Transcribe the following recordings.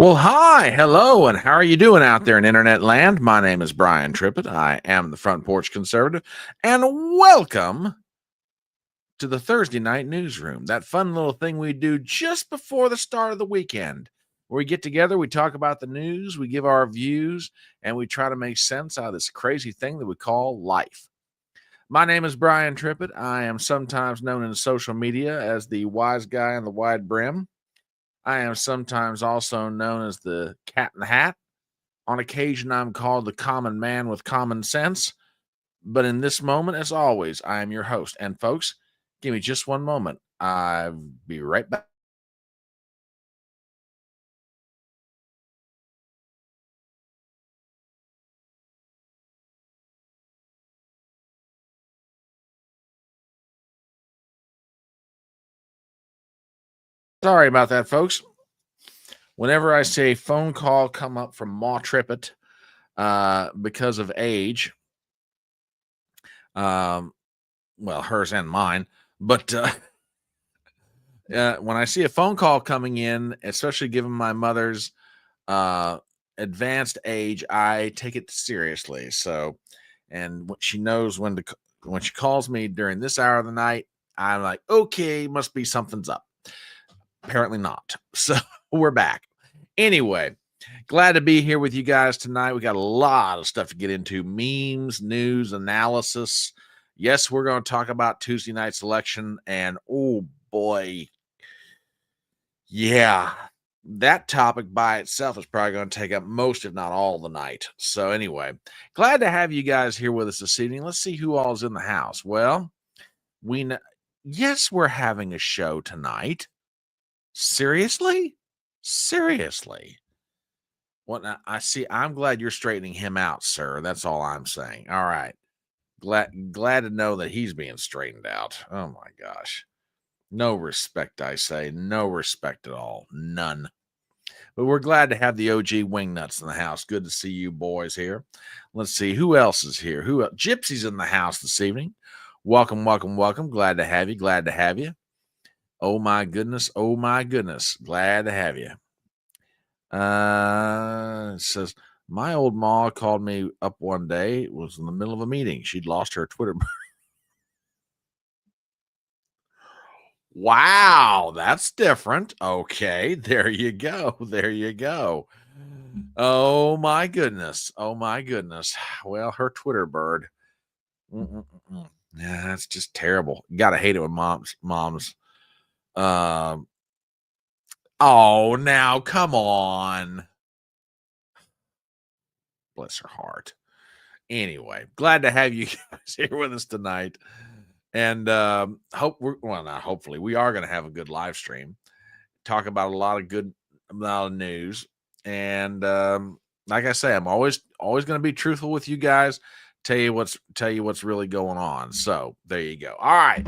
Well, hi, hello, and how are you doing out there in internet land? My name is Brian Trippett. I am the Front Porch Conservative, and welcome to the Thursday night newsroom, that fun little thing we do just before the start of the weekend, where we get together, we talk about the news, we give our views, and we try to make sense out of this crazy thing that we call life. My name is Brian Trippett. I am sometimes known in social media as the wise guy in the wide brim. I am sometimes also known as the cat in the hat. On occasion, I'm called the common man with common sense. But in this moment, as always, I am your host. And folks, give me just one moment. I'll be right back. Sorry about that, folks. Whenever I say phone call come up from Ma Trippett because of age, um, well, hers and mine, but when I see a phone call coming in, especially given my mother's uh, advanced age, I take it seriously. So, and she knows when she calls me during this hour of the night, I'm like, okay, must be something's up. Apparently not. So we're back. Anyway, glad to be here with you guys tonight. We got a lot of stuff to get into: memes, news, analysis. Yes, we're going to talk about Tuesday night's election, and oh boy, yeah, that topic by itself is probably going to take up most, if not all, the night. So anyway, glad to have you guys here with us this evening. Let's see who all's in the house. Well, we know, yes, we're having a show tonight. Seriously? Seriously? What now? I see. I'm glad you're straightening him out, sir. That's all I'm saying. All right. Glad to know that he's being straightened out. Oh my gosh. No respect, I say. No respect at all. None. But we're glad to have the OG Wingnuts in the house. Good to see you boys here. Let's see who else is here. Who else? Gypsy's in the house this evening. Welcome, welcome, welcome. Glad to have you. Glad to have you. Oh my goodness. Oh my goodness. Glad to have you. It says my old ma called me up one day. It was in the middle of a meeting. She'd lost her Twitter. Wow, that's different. Okay, there you go. There you go. Oh my goodness. Oh my goodness. Well, her Twitter bird. Mm-mm-mm. Yeah, that's just terrible. You gotta hate it when moms. Um. Oh, now come on. Bless her heart. Anyway, glad to have you guys here with us tonight. And not hopefully, we are going to have a good live stream. Talk about a lot of news. And like I say, I'm always going to be truthful with you guys. Tell you what's really going on. So there you go. All right,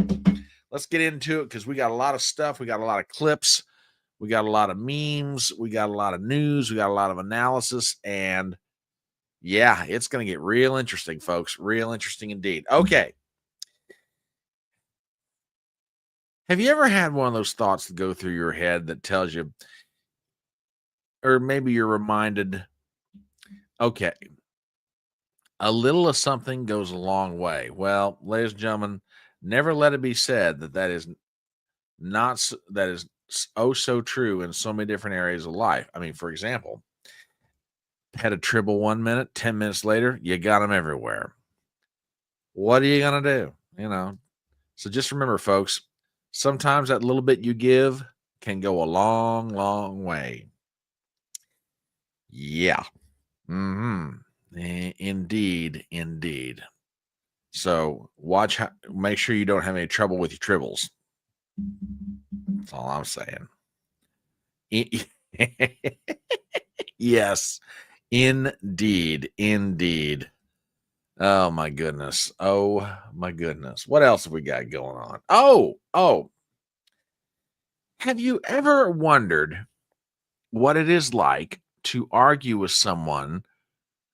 let's get into it because we got a lot of stuff. We got a lot of clips. We got a lot of memes. We got a lot of news. We got a lot of analysis. And yeah, it's going to get real interesting, folks. Real interesting indeed. Okay. Have you ever had one of those thoughts that go through your head that tells you, or maybe you're reminded, okay, a little of something goes a long way? Well, ladies and gentlemen, never let it be said that is not, that is oh so true in so many different areas of life. I mean, for example, had a tribble 1 minute, 10 minutes later, you got them everywhere. What are you going to do? So just remember, folks, sometimes that little bit you give can go a long, long way. Yeah. Indeed, indeed. So make sure you don't have any trouble with your tribbles. That's all I'm saying. Yes, indeed, indeed. Oh my goodness. Oh my goodness. What else have we got going on? Oh. Have you ever wondered what it is like to argue with someone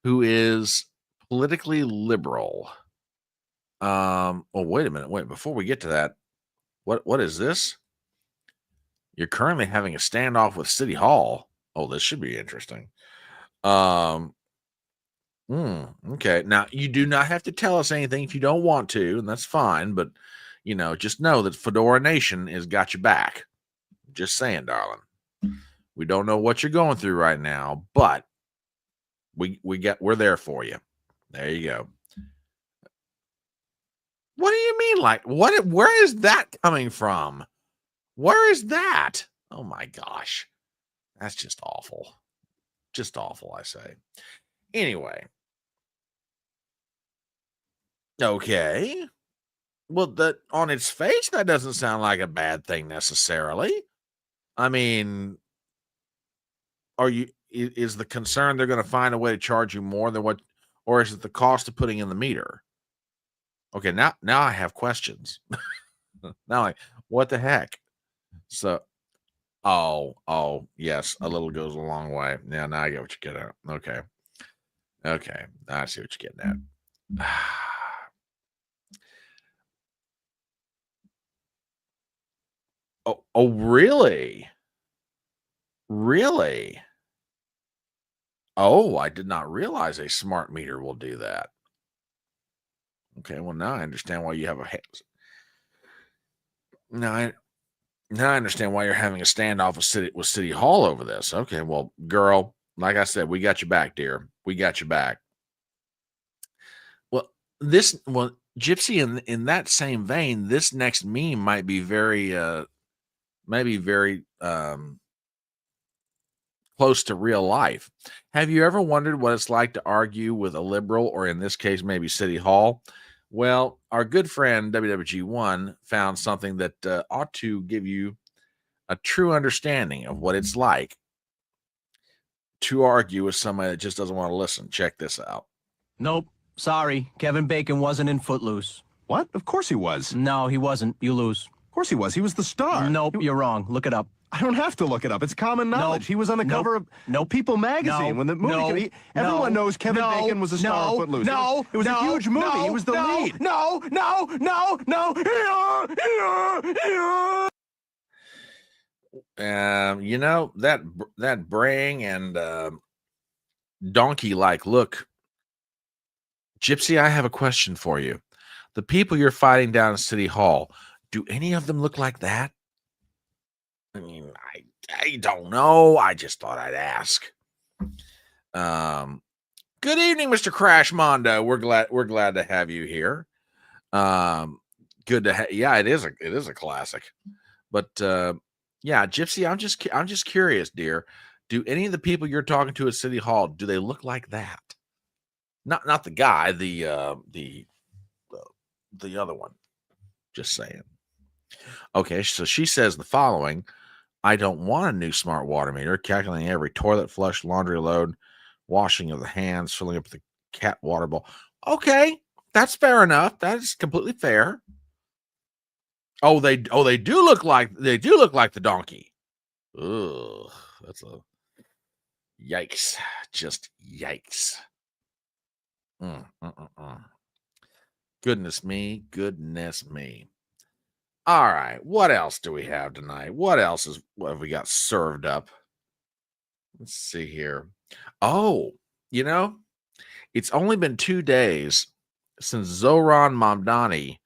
who is politically liberal? Oh, wait a minute. Wait, before we get to that, what is this? You're currently having a standoff with City Hall. Oh, this should be interesting. Um, okay. Now, you do not have to tell us anything if you don't want to, and that's fine. But just know that Fedora Nation has got your back. Just saying, darling. We don't know what you're going through right now, but we're there for you. There you go. What do you mean? Like what? Where is that coming from? Where is that? Oh my gosh, that's just awful. Just awful, I say. Anyway, okay. Well, that on its face, that doesn't sound like a bad thing necessarily. I mean, is the concern they're going to find a way to charge you more than what, or is it the cost of putting in the meter? Okay, now I have questions. Now, like, what the heck? So, oh, yes, a little goes a long way. Yeah, now I get what you're getting at. Okay, I see what you're getting at. Oh, really? Really? Oh, I did not realize a smart meter will do that. Okay, well, now I understand why you have now I now I understand why you're having a standoff with City Hall over this. Okay, well, girl, like I said, we got your back, dear. We got your back. Well, Gypsy, in that same vein, this next meme might be very close to real life. Have you ever wondered what it's like to argue with a liberal, or in this case, maybe City Hall? Well, our good friend WWG1 found something that ought to give you a true understanding of what it's like to argue with somebody that just doesn't want to listen. Check this out. Nope. Sorry. Kevin Bacon wasn't in Footloose. What? Of course he was. No, he wasn't. You lose. Of course he was. He was the star. Nope, you're wrong. Look it up. I don't have to look it up. It's common knowledge. He was on the cover of People magazine when the movie. Everyone knows Kevin Bacon was a star of Footloose. It was a huge movie. He was the lead. No. That braying and donkey-like look. Gypsy, I have a question for you. The people you're fighting down at City Hall, do any of them look like that? I mean, I don't know. I just thought I'd ask. Good evening, Mr. Crash Mondo. We're glad to have you here. Good to have. Yeah, it is a classic. But yeah, Gypsy, I'm just curious, dear. Do any of the people you're talking to at City Hall, do they look like that? Not the guy, the other one. Just saying. Okay, so she says the following: I don't want a new smart water meter, calculating every toilet flush, laundry load, washing of the hands, filling up the cat water bowl. Okay, that's fair enough. That is completely fair. Oh, they do look like the donkey. Ugh, that's a yikes. Just yikes. Goodness me. All right, what else do we have tonight? What have we got served up? Let's see here. Oh, it's only been 2 days since Zohran Mamdani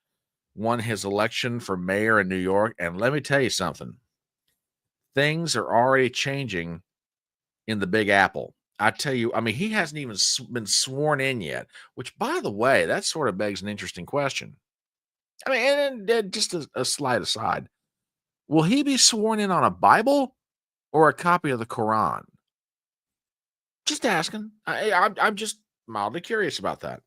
won his election for mayor in New York, and let me tell you something. Things are already changing in the Big Apple. I tell you, I mean, he hasn't even been sworn in yet, which, by the way, that sort of begs an interesting question. I mean, and just a slight aside, will he be sworn in on a Bible or a copy of the Quran? Just asking. I'm just mildly curious about that.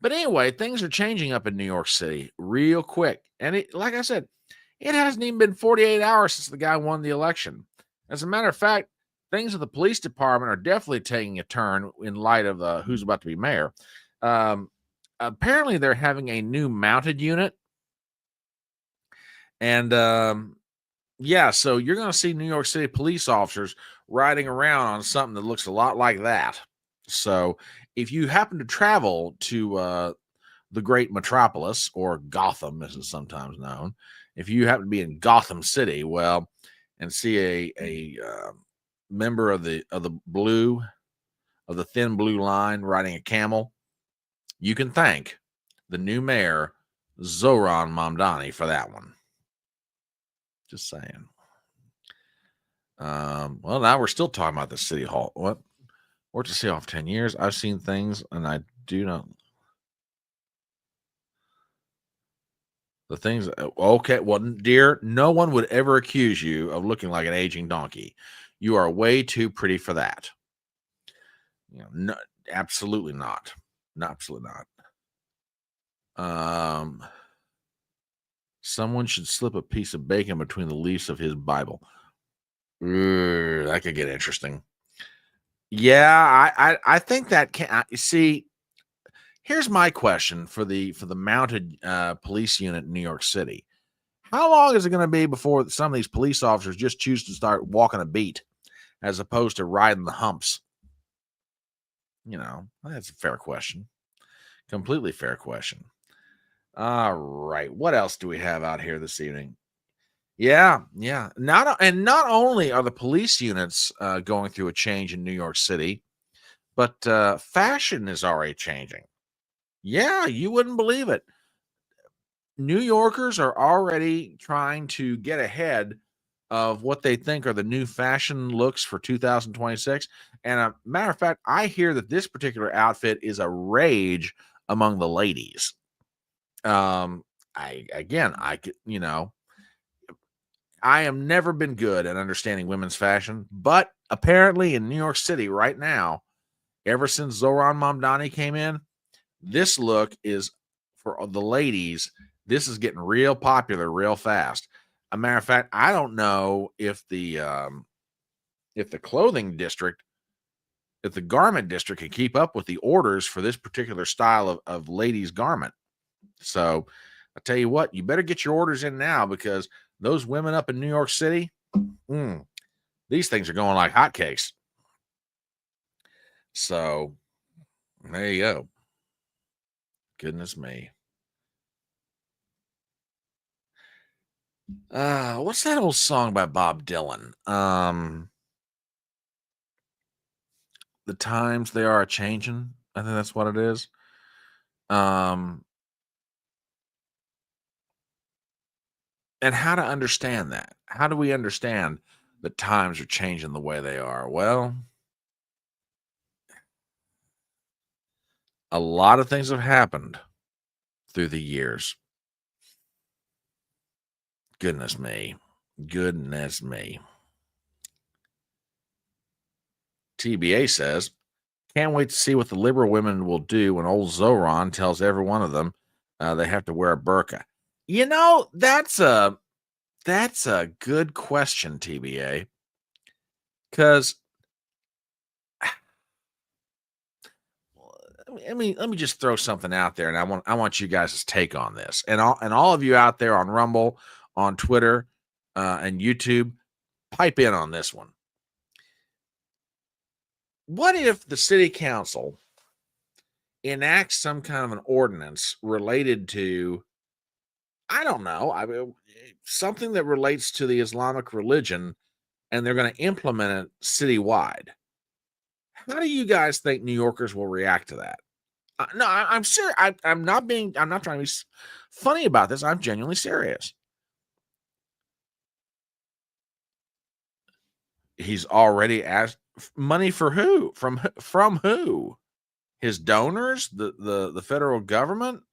But anyway, things are changing up in New York City real quick. And like I said, it hasn't even been 48 hours since the guy won the election. As a matter of fact, things at the police department are definitely taking a turn in light of who's about to be mayor. Apparently, they're having a new mounted unit. And yeah, so you're going to see New York City police officers riding around on something that looks a lot like that. So if you happen to travel to the great metropolis, or Gotham, as it's sometimes known, if you happen to be in Gotham City, well, and see member of the thin blue line riding a camel, you can thank the new mayor, Zoran Mamdani, for that one. Just saying. Well, now we're still talking about the city hall. What? Worked at City Hall for 10 years. I've seen things, and I do not. The things. Okay, well, dear, no one would ever accuse you of looking like an aging donkey. You are way too pretty for that. No, absolutely not. No, absolutely not. Someone should slip a piece of bacon between the leaves of his Bible. That could get interesting. Yeah, I think that can. See, here's my question for the mounted police unit in New York City. How long is it going to be before some of these police officers just choose to start walking a beat as opposed to riding the humps? That's a fair question. Completely fair question. All right. What else do we have out here this evening? Yeah. Not only are the police units going through a change in New York City, but fashion is already changing. Yeah, you wouldn't believe it. New Yorkers are already trying to get ahead of what they think are the new fashion looks for 2026. And a matter of fact, I hear that this particular outfit is a rage among the ladies. I have never been good at understanding women's fashion, but apparently in New York City right now, ever since Zoran Mamdani came in, this look is for the ladies. This is getting real popular real fast. A matter of fact, I don't know if the clothing district, if the garment district can keep up with the orders for this particular style of ladies' garment. So I tell you what, you better get your orders in now, because those women up in New York City, these things are going like hotcakes. So there you go. Goodness me. What's that old song by Bob Dylan? The times they are changing. I think that's what it is. And how to understand that? How do we understand the times are changing the way they are? Well, a lot of things have happened through the years. Goodness me. TBA says, can't wait to see what the liberal women will do when old Zoran tells every one of them they have to wear a burqa. That's a good question, TBA. Because let me just throw something out there, and I want you guys' take on this, and all of you out there on Rumble, on Twitter, and YouTube, pipe in on this one. What if the city council enacts some kind of an ordinance related to, I don't know, something that relates to the Islamic religion, and they're going to implement it citywide? How do you guys think New Yorkers will react to that? No, I'm serious. I'm not trying to be funny about this. I'm genuinely serious. He's already asked money for who? From who? His donors? The federal government?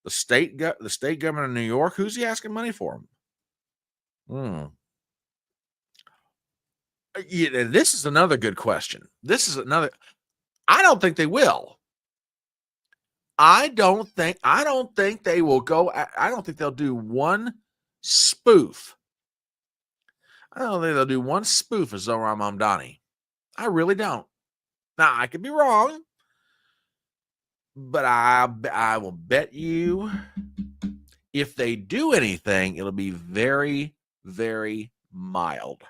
The state government of New York? Who's he asking money for? Yeah, this is another good question. I don't think they will. I don't think they will go. I don't think they'll do one spoof. I don't think they'll do one spoof of Zoran Mamdani. I really don't. Now, I could be wrong, but I will bet you if they do anything, it'll be very, very mild.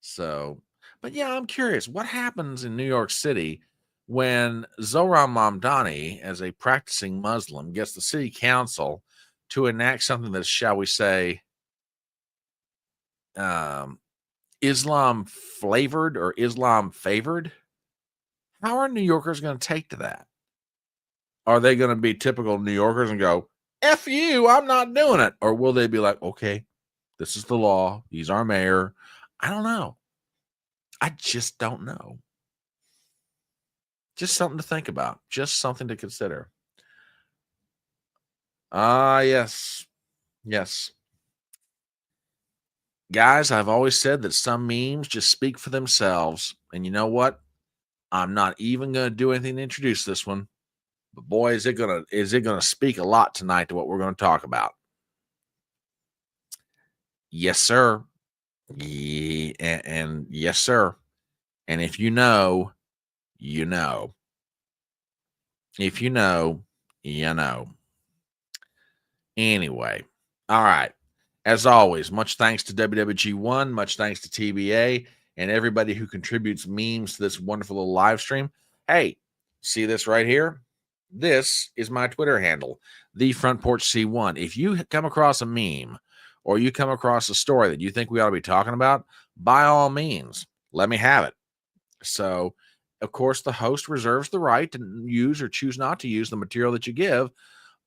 So, but yeah, I'm curious. What happens in New York City when Zoran Mamdani, as a practicing Muslim, gets the city council to enact something that's, shall we say, Islam flavored or Islam favored. How are New Yorkers going to take to that? Are they going to be typical New Yorkers and go, F you, I'm not doing it? Or will they be like, okay, this is the law. He's our mayor. I don't know. I just don't know. Just something to think about. Just something to consider. Yes. Yes. Guys, I've always said that some memes just speak for themselves. And you know what? I'm not even going to do anything to introduce this one. But boy, is it gonna speak a lot tonight to what we're going to talk about. Yes, sir. Yeah, and yes, sir. And if you know, you know. If you know, you know. Anyway, all right. As always, much thanks to WWG1, much thanks to TBA, and everybody who contributes memes to this wonderful little live stream. Hey, see this right here? This is my Twitter handle, the Front Porch C1. If you come across a meme or you come across a story that you think we ought to be talking about, by all means, let me have it. So, of course, the host reserves the right to use or choose not to use the material that you give,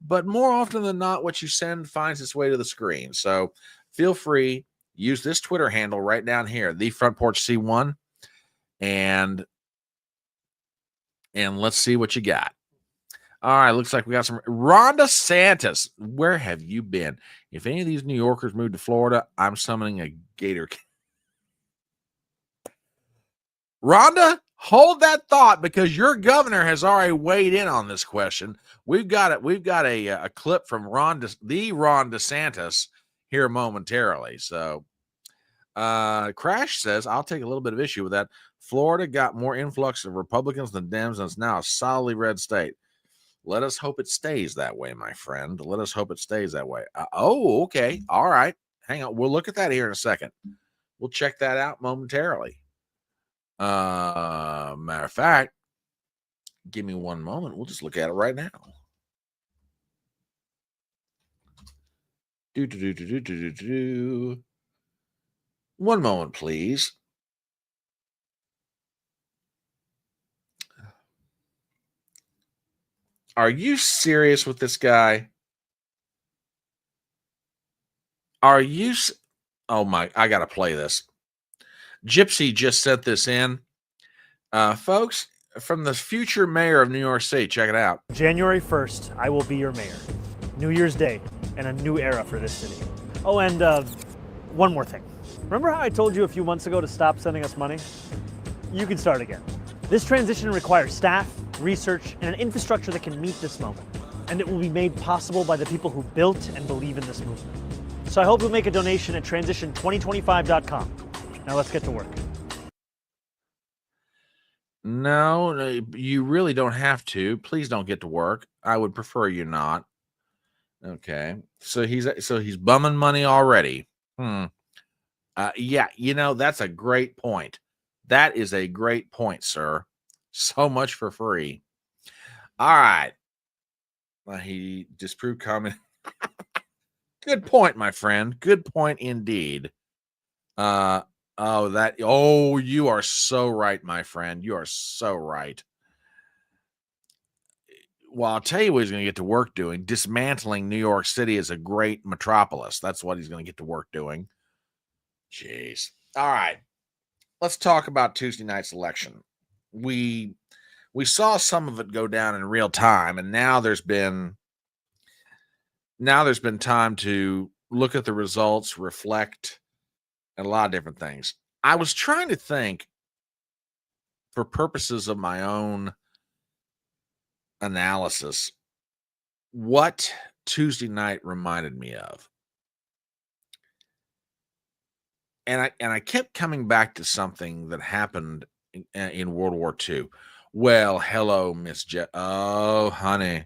but more often than not, what you send finds its way to the screen. So feel free, use this Twitter handle right down here, the Front Porch C1, and let's see what you got. All right, looks like we got some. Ron DeSantis, where have you been? If any of these New Yorkers moved to Florida, I'm summoning a Gettr. Rhonda, hold that thought because your governor has already weighed in on this question. We've got it. We've got a clip from the Ron DeSantis here momentarily. So, Crash says, I'll take a little bit of issue with that. Florida got more influx of Republicans than Dems, and it's now a solidly red state. Let us hope it stays that way, my friend. Let us hope it stays that way. Okay. All right. Hang on. We'll look at that here in a second. We'll check that out momentarily. Matter of fact, give me one moment. We'll just look at it right now. One moment, please. Are you serious with this guy? Are you? Oh my, I got to play this. Gypsy just sent this in. Folks, from the future mayor of New York City, check it out. January 1st, I will be your mayor. New Year's Day, and a new era for this city. Oh, and one more thing. Remember how I told you a few months ago to stop sending us money? You can start again. This transition requires staff, research, and an infrastructure that can meet this moment. And it will be made possible by the people who built and believe in this movement. So I hope you'll make a donation at transition2025.com. Now let's get to work. No, you really don't have to. Please don't get to work. I would prefer you not. Okay. So he's bumming money already. Yeah, that's a great point. That is a great point, sir. So much for free. All right. He disproved comment. Good point, my friend. Good point indeed. You are so right, my friend. You are so right. Well, I'll tell you what he's going to get to work doing. Dismantling New York City as a great metropolis. That's what he's going to get to work doing. Jeez. All right. Let's talk about Tuesday night's election. We saw some of it go down in real time, and now there's been time to look at the results, reflect, and a lot of different things. I was trying to think, for purposes of my own analysis, what Tuesday night reminded me of. And I kept coming back to something that happened in World War II. Well, hello, Miss Jet. Oh, honey,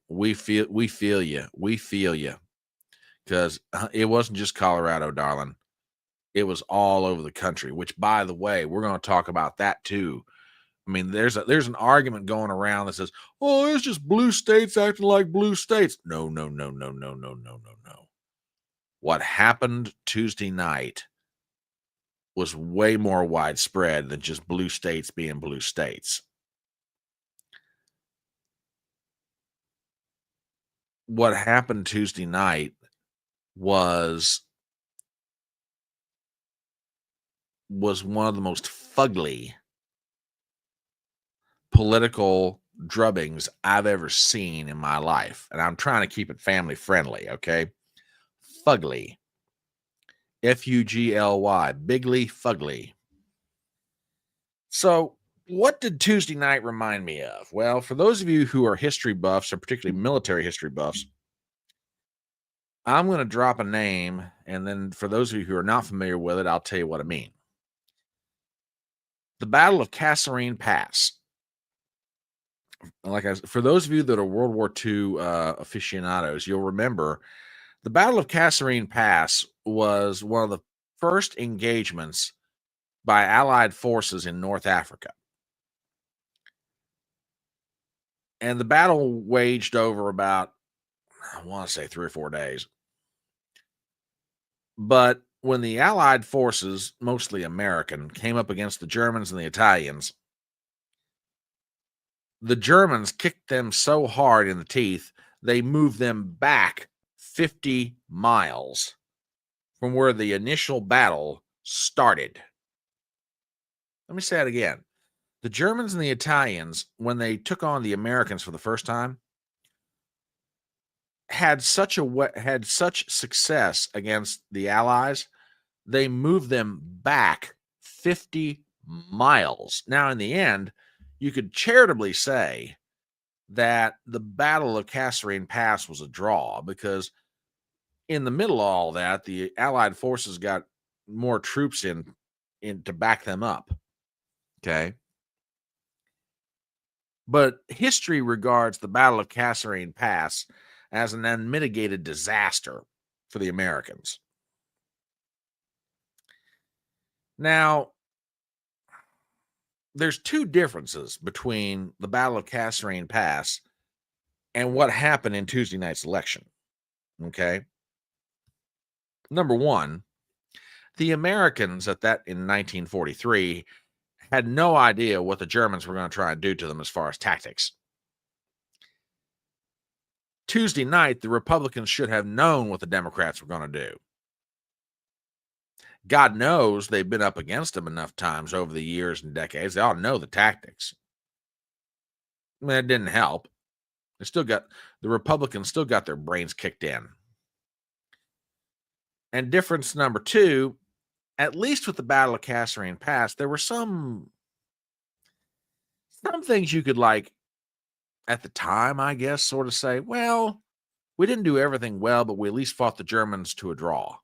we feel you. We feel you. Because it wasn't just Colorado, darling. It was all over the country, which, by the way, we're going to talk about that too. I mean, there's an argument going around that says, oh, it's just blue states acting like blue states. No. what happened Tuesday night was way more widespread than just blue states being blue states. What happened Tuesday night was one of the most fugly political drubbings I've ever seen in my life. And I'm trying to keep it family friendly, okay? Fugly. Fugly. Bigly fugly. So, what did Tuesday night remind me of? Well, for those of you who are history buffs, or particularly military history buffs, I'm going to drop a name, and then for those of you who are not familiar with it, I'll tell you what I mean. The Battle of Kasserine Pass. For those of you that are World War II aficionados, you'll remember the Battle of Kasserine Pass was one of the first engagements by Allied forces in North Africa. And the battle waged over about, I want to say 3 or 4 days. But when the Allied forces, mostly American, came up against the Germans and the Italians, the Germans kicked them so hard in the teeth, they moved them back 50 miles from where the initial battle started. Let me say that again. The Germans and the Italians, when they took on the Americans for the first time, had such success against the Allies, they moved them back 50 miles. Now, in the end, you could charitably say that the Battle of Kasserine Pass was a draw, because in the middle of all that, the Allied forces got more troops in to back them up. Okay. But history regards the Battle of Kasserine Pass as an unmitigated disaster for the Americans. Now, there's 2 differences between the Battle of Kasserine Pass and what happened in Tuesday night's election. Okay. Number 1, the Americans in 1943 had no idea what the Germans were going to try and do to them as far as tactics. Tuesday night, the Republicans should have known what the Democrats were going to do. God knows they've been up against them enough times over the years and decades. They all know the tactics. I mean, it didn't help. The Republicans still got their brains kicked in. And difference number 2, at least with the Battle of Kasserine Pass, there were some things you could, like, at the time, I guess, sort of say, well, we didn't do everything well, but we at least fought the Germans to a draw.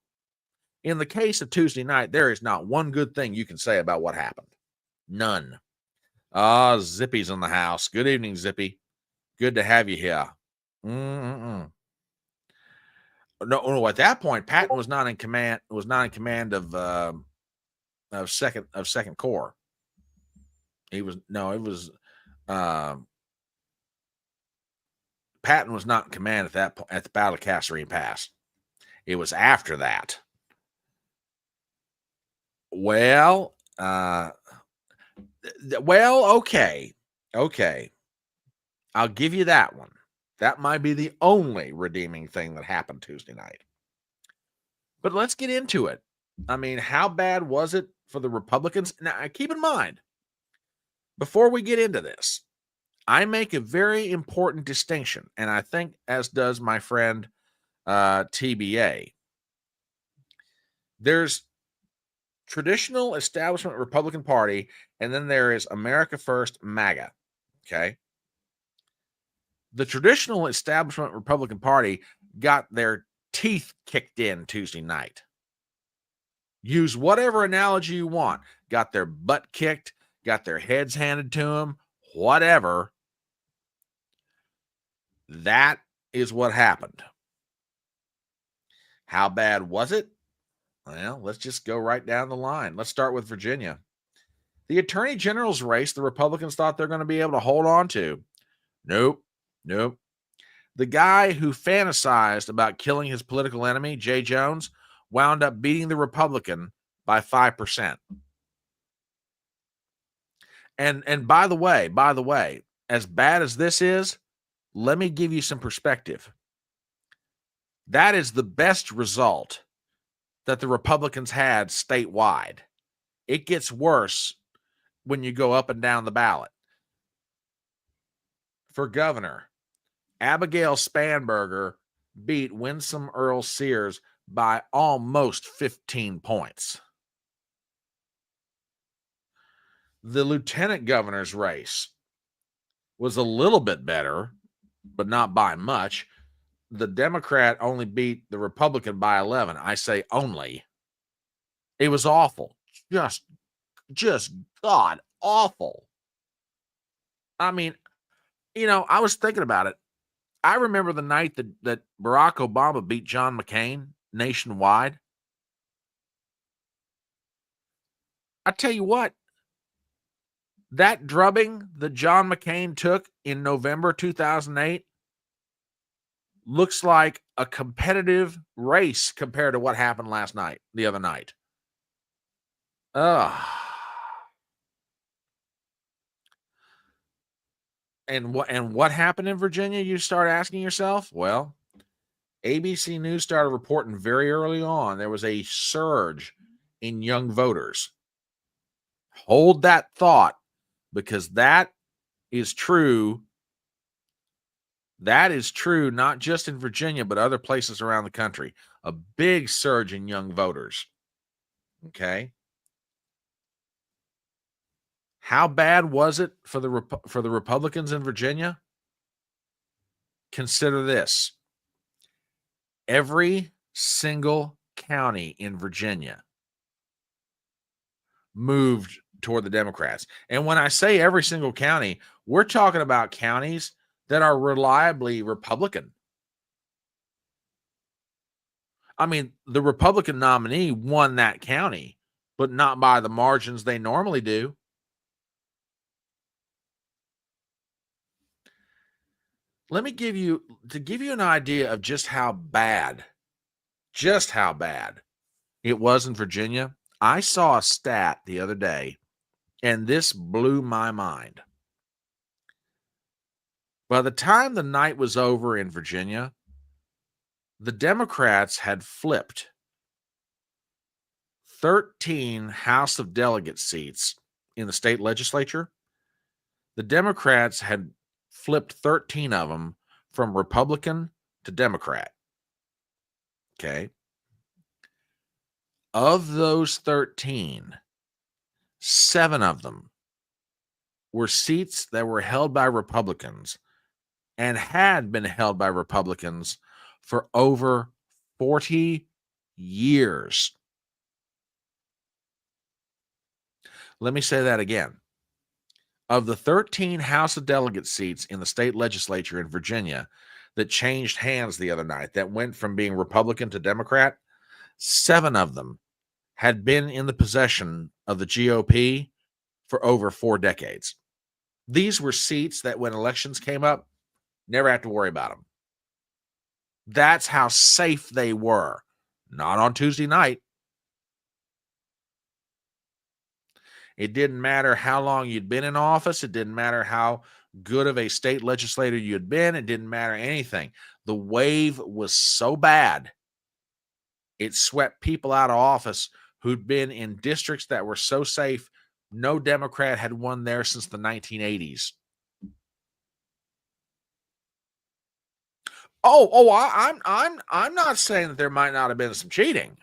In the case of Tuesday night, there is not one good thing you can say about what happened. None. Zippy's in the house. Good evening, Zippy. Good to have you here. No, at that point, Patton was not in command. Of Second Corps. Patton was not in command at that point at the Battle of Kasserine Pass. It was after that. Well, okay. I'll give you that one. That might be the only redeeming thing that happened Tuesday night. But let's get into it. I mean, how bad was it for the Republicans? Now, keep in mind, before we get into this, I make a very important distinction, and I think as does my friend TBA. There's traditional establishment Republican Party, and then there is America First MAGA. Okay. The traditional establishment Republican Party got their teeth kicked in Tuesday night. Use whatever analogy you want. Got their butt kicked, got their heads handed to them, whatever. That is what happened. How bad was it? Well, let's just go right down the line. Let's start with Virginia. The Attorney General's race, the Republicans thought they're going to be able to hold on to. Nope. The guy who fantasized about killing his political enemy, Jay Jones, wound up beating the Republican by 5%. And by the way, as bad as this is, let me give you some perspective. That is the best result that the Republicans had statewide. It gets worse when you go up and down the ballot. For governor, Abigail Spanberger beat Winsome Earl Sears by almost 15 points. The lieutenant governor's race was a little bit better, but not by much. The Democrat only beat the Republican by 11. I say only. It was awful. Just God awful. I mean, I was thinking about it. I remember the night that Barack Obama beat John McCain nationwide. I tell you what, that drubbing that John McCain took in November 2008 looks like a competitive race compared to what happened the other night. And what happened in Virginia, you start asking yourself? Well, ABC News started reporting very early on there was a surge in young voters. Hold that thought, because that is true. That is true not just in Virginia, but other places around the country. A big surge in young voters. Okay. How bad was it for the Republicans in Virginia? Consider this. Every single county in Virginia moved toward the Democrats. And when I say every single county, we're talking about counties that are reliably Republican. I mean, the Republican nominee won that county, but not by the margins they normally do. Let me give you an idea of just how bad it was in Virginia. I saw a stat the other day, and this blew my mind. By the time the night was over in Virginia, the Democrats had flipped 13 House of Delegates seats in the state legislature. The Democrats had flipped 13 of them from Republican to Democrat. Okay. Of those 13, 7 of them were seats that were held by Republicans and had been held by Republicans for over 40 years. Let me say that again. Of the 13 House of Delegates seats in the state legislature in Virginia that changed hands the other night, that went from being Republican to Democrat, 7 of them had been in the possession of the GOP for over 4 decades. These were seats that when elections came up, never have to worry about them. That's how safe they were. Not on Tuesday night. It didn't matter how long you'd been in office. It didn't matter how good of a state legislator you had been. It didn't matter anything. The wave was so bad, it swept people out of office who'd been in districts that were so safe, no Democrat had won there since the 1980s. I'm not saying that there might not have been some cheating,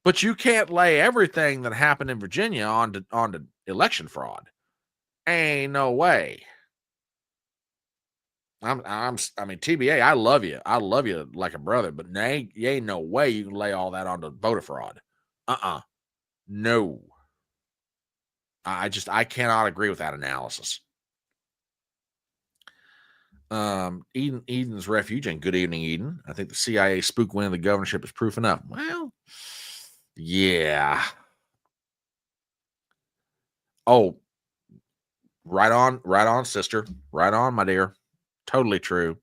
but you can't lay everything that happened in Virginia onto election fraud. Ain't no way. I mean, TBA, I love you. I love you like a brother, but you ain't no way you can lay all that onto voter fraud. No. I cannot agree with that analysis. Eden's Refuge, and good evening, Eden. I think the CIA spook win of the governorship is proof enough. Well, yeah. Oh, right on, sister. Right on, my dear. Totally true.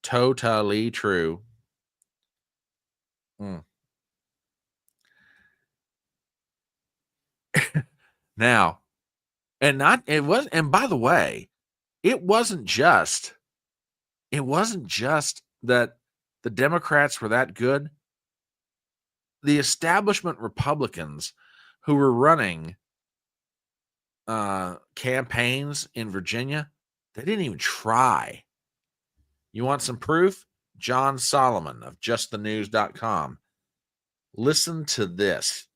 Totally true. Now, and by the way, it wasn't just that the Democrats were that good. The establishment Republicans who were running campaigns in Virginia, they didn't even try. You want some proof? John Solomon of justthenews.com. Listen to this.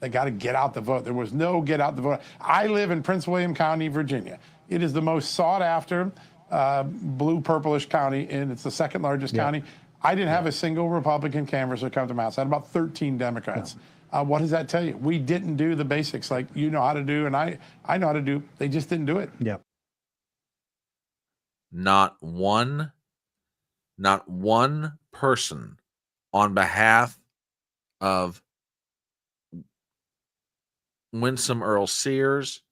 They got to get out the vote. There was no get out the vote. I live in Prince William County, Virginia. It is the most sought after blue-purplish county, and it's the second largest county. I didn't have a single Republican canvasser come to my house. I had about 13 Democrats. What does that tell you? We didn't do the basics like you know how to do, and I know how to do. They just didn't do it. Yeah. Not one person on behalf of Winsome Earl Sears,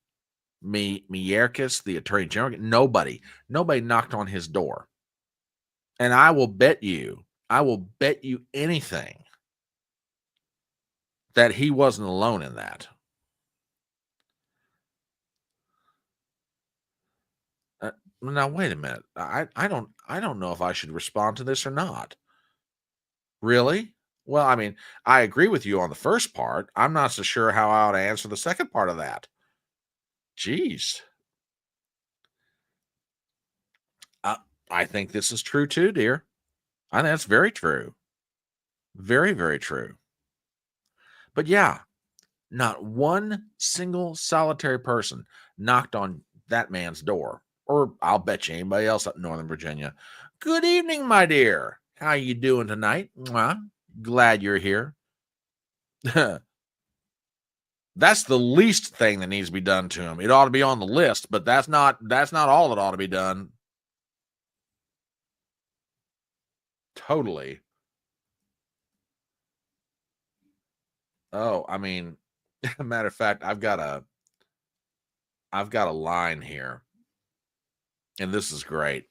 Mayorkas, the Attorney General, nobody knocked on his door. And I will bet you anything that he wasn't alone in that. Now wait a minute. I don't know if I should respond to this or not. Really? Well, I mean, I agree with you on the first part. I'm not so sure how I ought to answer the second part of that. Jeez. I think this is true too, dear. I think that's very true. Very, very true. But yeah, not one single solitary person knocked on that man's door. Or I'll bet you anybody else up in Northern Virginia. Good evening, my dear. How you doing tonight? Mwah. Glad you're here. That's the least thing that needs to be done to him. It ought to be on the list, but that's not all that ought to be done. Totally. Oh, I mean, matter of fact, I've got a line here. And this is great.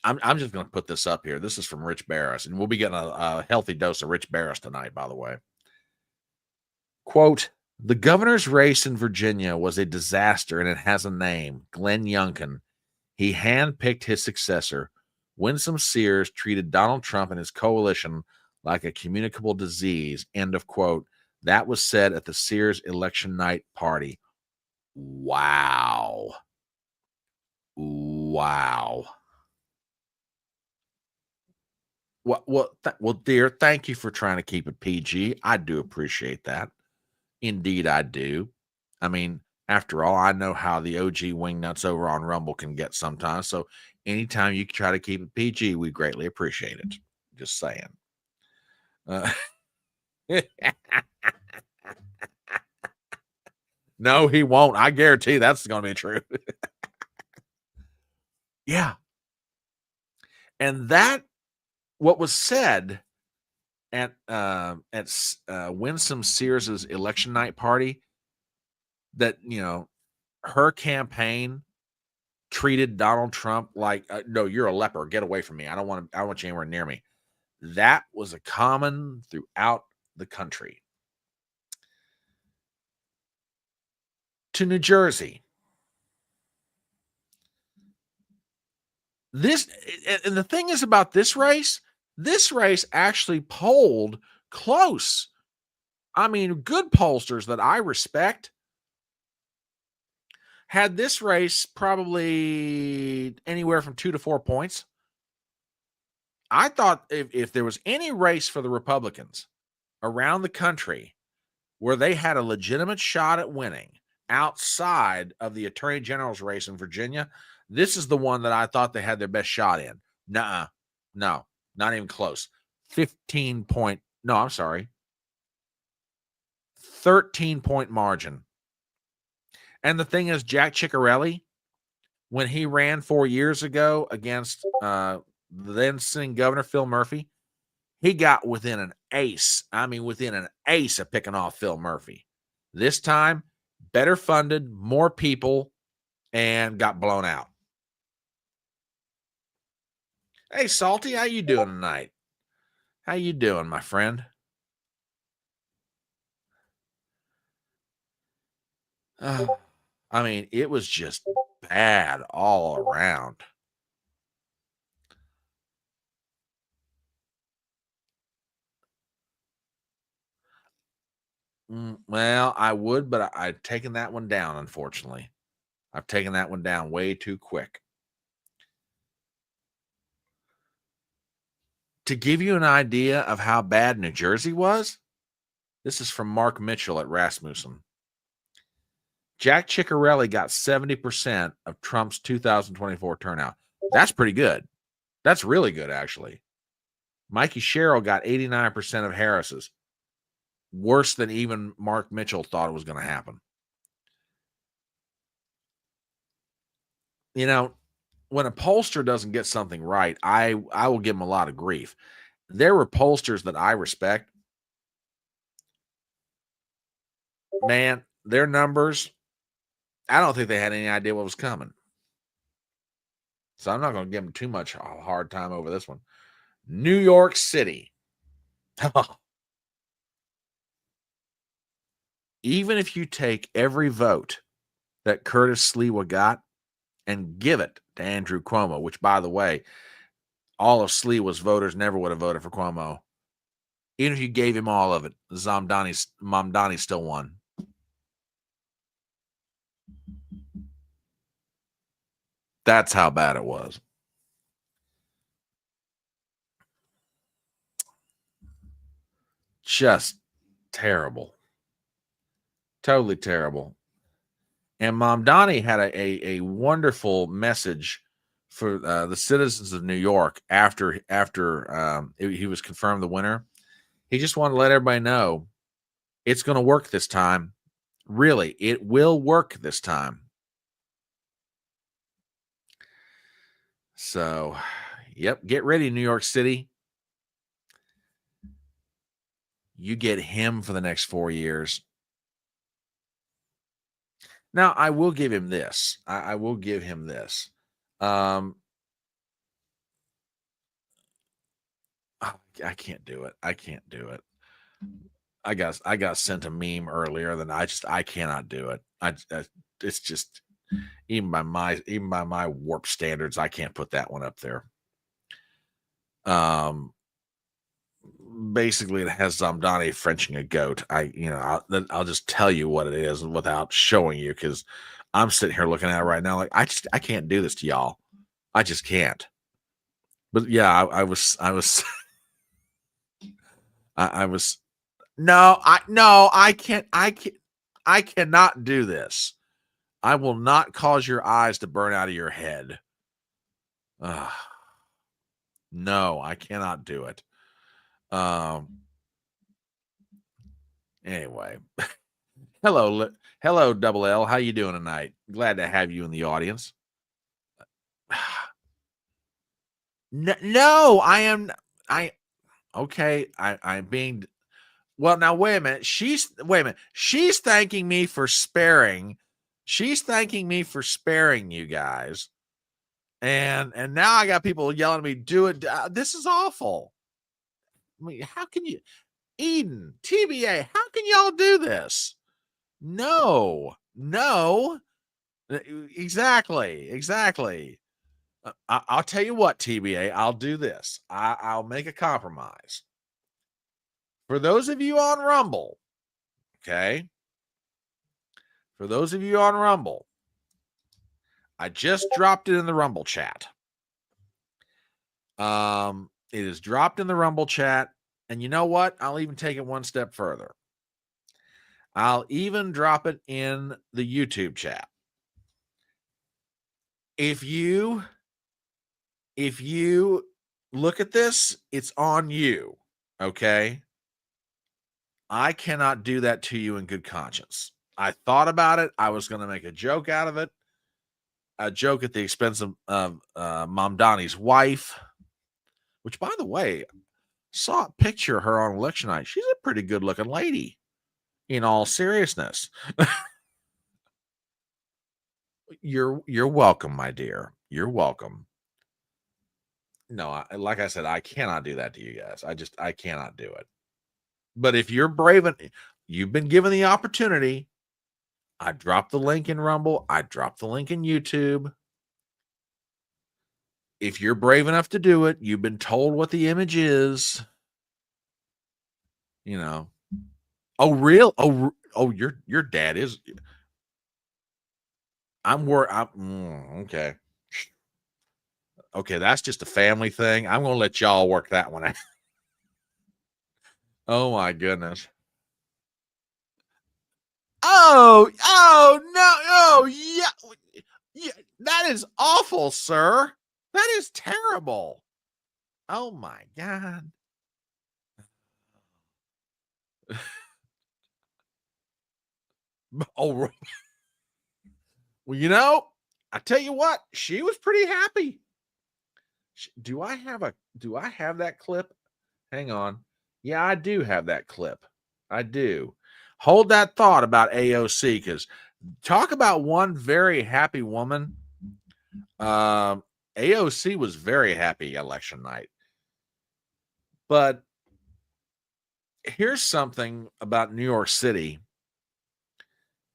I'm just going to put this up here. This is from Rich Barris, and we'll be getting a healthy dose of Rich Barris tonight, by the way. Quote, the governor's race in Virginia was a disaster, and it has a name, Glenn Youngkin. He handpicked his successor. Winsome Sears treated Donald Trump and his coalition like a communicable disease, end of quote. That was said at the Sears election night party. Wow. Well, dear, thank you for trying to keep it PG. I do appreciate that. Indeed, I do. I mean, after all, I know how the OG wingnuts over on Rumble can get sometimes. So anytime you try to keep it PG, we greatly appreciate it. Just saying. No, he won't. I guarantee that's going to be true. Yeah. And that, what was said at Winsome Sears's election night party, that, you know, her campaign treated Donald Trump like, no, you're a leper. Get away from me. I don't want you anywhere near me. That was a common throughout the country. To New Jersey. This, and the thing is about this race actually polled close. I mean, good pollsters that I respect had this race probably anywhere from 2 to 4 points. I thought if there was any race for the Republicans around the country where they had a legitimate shot at winning outside of the Attorney General's race in Virginia, this is the one that I thought they had their best shot in. No, not even close. 13-point margin. And the thing is, Jack Ciccarelli, when he ran 4 years ago against the then sitting governor, Phil Murphy, he got within an ace. I mean, within an ace of picking off Phil Murphy. This time, better funded, more people, and got blown out. Hey, Salty, how you doing tonight? How you doing, my friend? I mean, it was just bad all around. Well, I would, but I've taken that one down, unfortunately. I've taken that one down way too quick. To give you an idea of how bad New Jersey was, this is from Mark Mitchell at Rasmussen. Jack Ciccarelli got 70% of Trump's 2024 turnout. That's pretty good. That's really good, actually. Mikey Sherrill got 89% of Harris's. Worse than even Mark Mitchell thought it was going to happen. You know, when a pollster doesn't get something right, I will give him a lot of grief. There were pollsters that I respect. Man, their numbers, I don't think they had any idea what was coming. So I'm not going to give them too much a hard time over this one. New York City. Even if you take every vote that Curtis Sliwa got and give it to Andrew Cuomo, which, by the way, all of Sliwa's voters never would have voted for Cuomo. Even if you gave him all of it, Mamdani still won. That's how bad it was. Just terrible. Totally terrible. And Mamdani had a wonderful message for the citizens of New York after he was confirmed the winner. He just wanted to let everybody know it's going to work this time. Really, it will work this time. So, yep, get ready, New York City. You get him for the next 4 years. Now, I will give him this. I will give him this. I can't do it. I can't do it. I got sent a meme earlier that I cannot do it. It's just even by my warp standards, I can't put that one up there. Basically, it has Zamdani Frenching a goat. I'll just tell you what it is without showing you, because I'm sitting here looking at it right now like I can't do this to y'all. I just can't. But yeah, I was no, I can't. I cannot do this. I will not cause your eyes to burn out of your head. No, I cannot do it. Anyway, hello, Double L. How you doing tonight? Glad to have you in the audience. No, I am. Okay. I'm being. Well, now wait a minute. She's thanking me for sparing. She's thanking me for sparing you guys. And now I got people yelling at me, do it. This is awful. I mean, how can you, Eden, TBA, how can y'all do this? No. Exactly. I'll tell you what, TBA, I'll do this. I'll make a compromise. For those of you on Rumble, okay? For those of you on Rumble, I just dropped it in the Rumble chat. It is dropped in the Rumble chat. And you know what? I'll even take it one step further. I'll even drop it in the YouTube chat. If you look at this, it's on you, okay? I cannot do that to you in good conscience. I thought about it. I was going to make a joke out of it. A joke at the expense of Mamdani's wife, which, by the way, saw a picture of her on election night. She's a pretty good looking lady, in all seriousness. You're welcome, my dear. You're welcome. No, like I said, I cannot do that to you guys. I cannot do it. But if you're brave and you've been given the opportunity, I dropped the link in Rumble. I dropped the link in YouTube. If you're brave enough to do it, you've been told what the image is. You know. Oh, real? Oh, your dad is. I'm worried. Okay. Okay, that's just a family thing. I'm going to let y'all work that one out. Oh my goodness. Oh no, oh yeah, that is awful, sir. That is terrible. Oh my God. Oh, well, I tell you what, she was pretty happy. Do I have that clip? Hang on. Yeah, I do have that clip. I do. Hold that thought about AOC, because talk about one very happy woman. AOC was very happy election night. But here's something about New York City.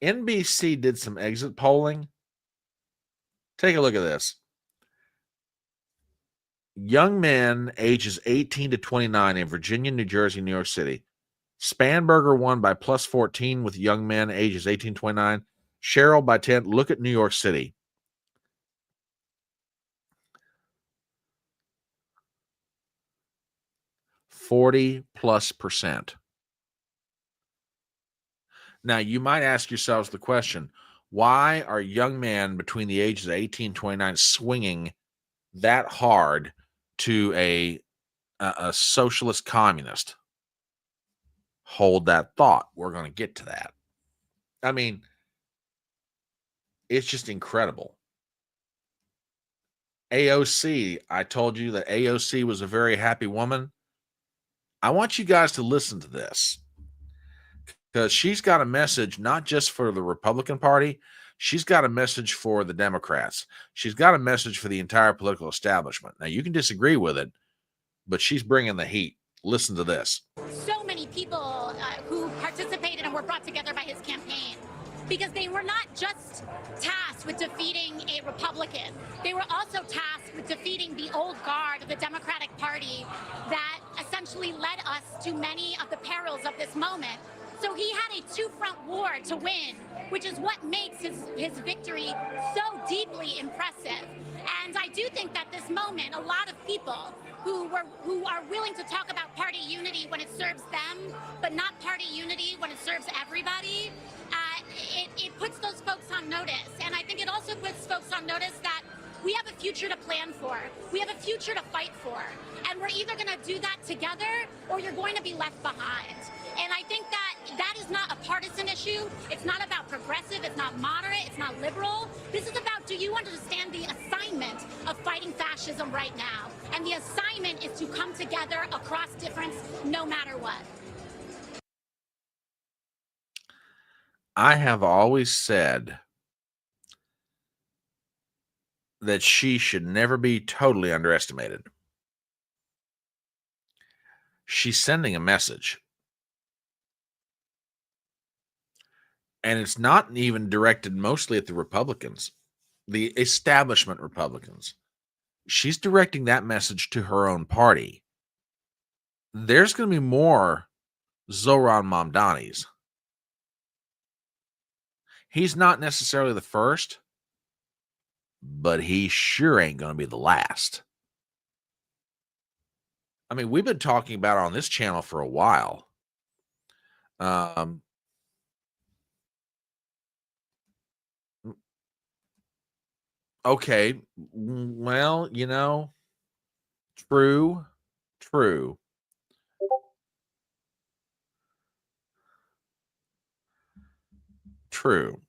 NBC did some exit polling. Take a look at this. Young men ages 18 to 29 in Virginia, New Jersey, New York City. Spanberger won by plus 14 with young men ages 18 to 29. Cheryl by 10. Look at New York City. +40%. Now, you might ask yourselves the question, why are young men between the ages of 18 and 29 swinging that hard to a socialist communist? Hold that thought. We're going to get to that. I mean, it's just incredible. AOC, I told you that AOC was a very happy woman. I want you guys to listen to this, because she's got a message not just for the Republican Party. She's got a message for the Democrats. She's got a message for the entire political establishment. Now, you can disagree with it, but she's bringing the heat. Listen to this. So many people who participated and were brought together by his campaign, because they were not just tasked with defeating a Republican. They were also tasked with defeating the old guard of the Democratic Party that essentially led us to many of the perils of this moment. So he had a two-front war to win, which is what makes his victory so deeply impressive. And I do think that this moment, a lot of people who are willing to talk about party unity when it serves them, but not party unity when it serves everybody, it puts those folks on notice. And I think it also puts folks on notice that we have a future to plan for. We have a future to fight for. And we're either going to do that together or you're going to be left behind. And I think that is not a partisan issue. It's not about progressive. It's not moderate. It's not liberal. This is about, do you understand the assignment of fighting fascism right now? And the assignment is to come together across difference no matter what. I have always said that she should never be totally underestimated. She's sending a message. And it's not even directed mostly at the Republicans, the establishment Republicans. She's directing that message to her own party. There's going to be more Zohran Mamdanis. He's not necessarily the first, but he sure ain't going to be the last. I mean, we've been talking about it on this channel for a while. Okay, well, true.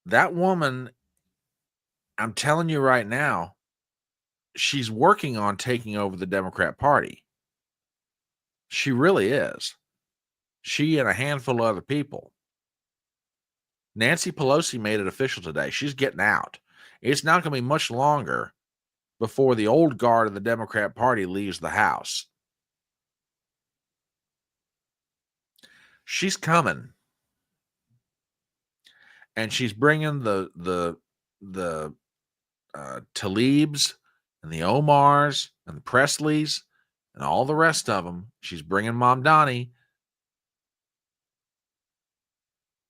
That woman, I'm telling you right now, she's working on taking over the Democrat Party. She really is. She and a handful of other people. Nancy Pelosi made it official today. She's getting out. It's not going to be much longer before the old guard of the Democrat Party leaves the House. She's coming. And she's bringing the Talibs and the Omars and the Presleys and all the rest of them. She's bringing Mamdani.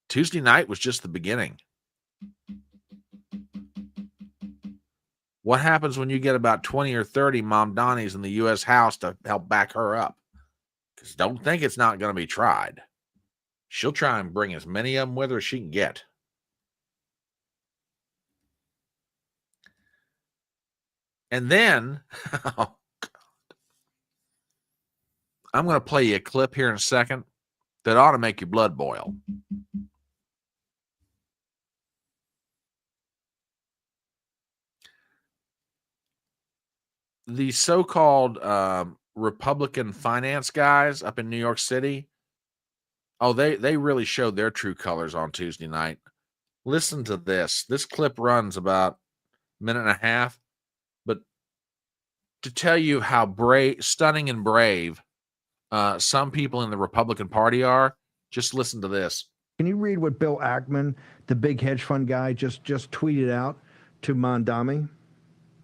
Tuesday night was just the beginning. What happens when you get about 20 or 30 Mamdanis in the U.S. House to help back her up? Because don't think it's not going to be tried. She'll try and bring as many of them with her as she can get. And then, oh God, I'm going to play you a clip here in a second that ought to make your blood boil. The so-called Republican finance guys up in New York City, they really showed their true colors on Tuesday night. Listen to this. This clip runs about a minute and a half, but to tell you how stunning and brave some people in the Republican Party are, just listen to this. Can you read what Bill Ackman, the big hedge fund guy, just tweeted out to Mamdani?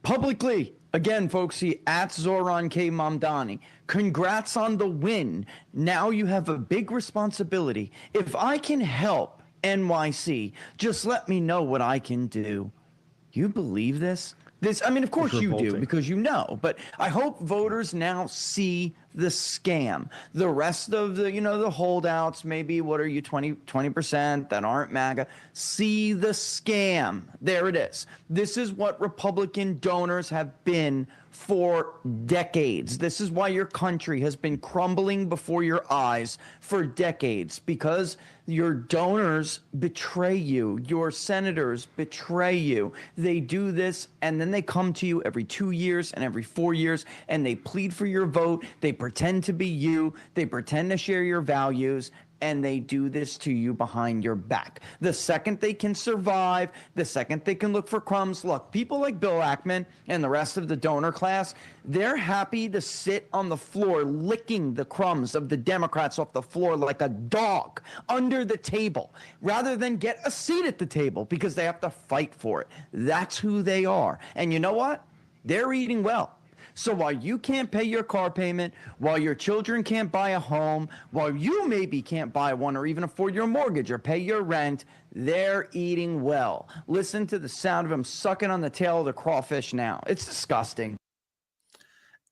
Publicly, again, folks, see at Zoran K. Mamdani. Congrats on the win. Now you have a big responsibility. If I can help NYC, just let me know what I can do. You believe this? I mean, of course you do, because you know, but I hope voters now see the scam. The rest of the, the holdouts, maybe, what are you, 20% that aren't MAGA, see the scam. There it is. This is what Republican donors have been for decades. This is why your country has been crumbling before your eyes for decades, because your donors betray you. Your senators betray you. They do this, and then they come to you every 2 years and every 4 years, and they plead for your vote. They pretend to be you. They pretend to share your values, and they do this to you behind your back. The second they can survive, the second they can look for crumbs. Look, people like Bill Ackman and the rest of the donor class, they're happy to sit on the floor licking the crumbs of the Democrats off the floor like a dog under the table, rather than get a seat at the table because they have to fight for it. That's who they are. And you know what? They're eating well. So while you can't pay your car payment, while your children can't buy a home, while you maybe can't buy one or even afford your mortgage or pay your rent, they're eating well. Listen to the sound of them sucking on the tail of the crawfish now. It's disgusting.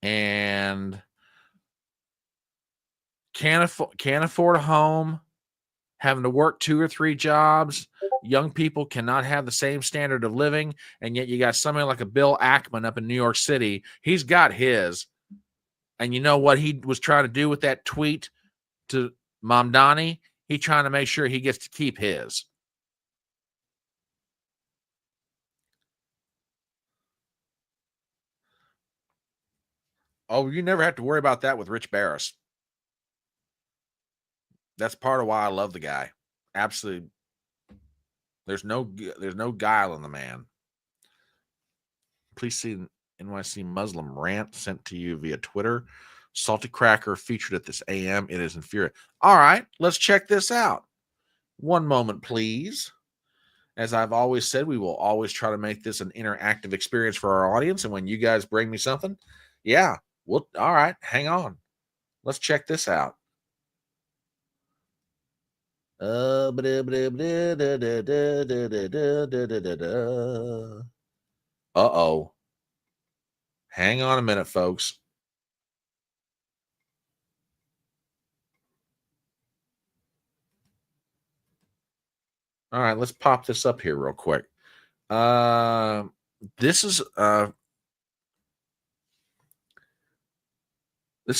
And can't afford a home, having to work 2 or 3 jobs. Young people cannot have the same standard of living, and yet you got somebody like a Bill Ackman up in New York City. He's got his. And you know what he was trying to do with that tweet to Mamdani? He's trying to make sure he gets to keep his. Oh, you never have to worry about that with Rich Barris. That's part of why I love the guy. Absolutely. There's no guile in the man. Please see NYC Muslim rant sent to you via Twitter. Salty Cracker featured at this AM. It is infuriating. All right, let's check this out. One moment, please. As I've always said, we will always try to make this an interactive experience for our audience. And when you guys bring me something, yeah, all right, hang on. Let's check this out. Uh-oh. Hang on a minute, folks. All right, let's pop this up here real quick. This is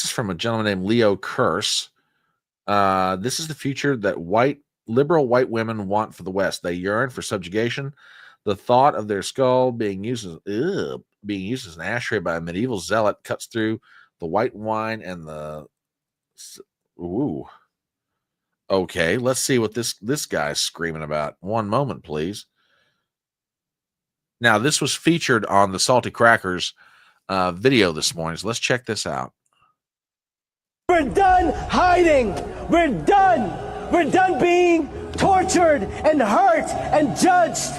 from a gentleman named Leo Curse. This is the future that liberal white women want for the West. They yearn for subjugation. The thought of their skull being used as an ashtray by a medieval zealot cuts through the white wine and the. Ooh. Okay, let's see what this guy's screaming about. One moment, please. Now, this was featured on the Salty Crackers video this morning. So let's check this out. We're done hiding. We're done. We're done being tortured and hurt and judged.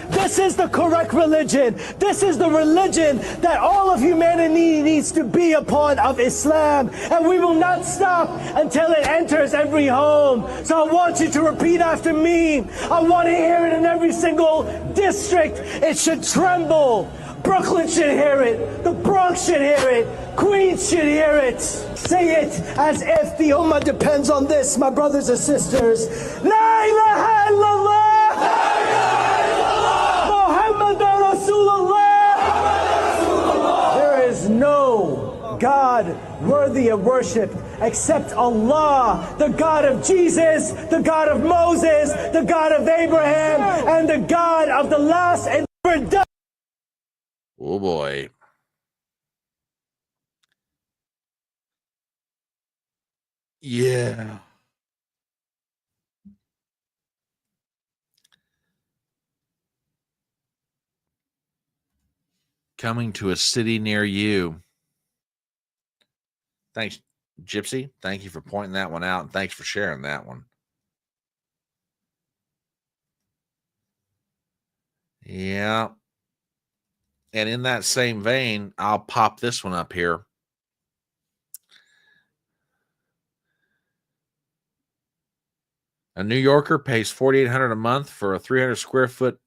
This is the correct religion. This is the religion that all of humanity needs to be upon, of Islam. And we will not stop until it enters every home. So I want you to repeat after me. I want to hear it in every single district. It should tremble. Brooklyn should hear it. The Bronx should hear it. Queens should hear it. Say it as if the Ummah depends on this, my brothers and sisters. La ilaha illallah. Muhammadan Rasulullah. There is no God worthy of worship except Allah, the God of Jesus, the God of Moses, the God of Abraham, and the God of the last and we're done. Oh boy. Yeah. Coming to a city near you. Thanks, Gypsy. Thank you for pointing that one out, and thanks for sharing that one. Yeah. And in that same vein, I'll pop this one up here. A New Yorker pays $4,800 a month for a 300 square foot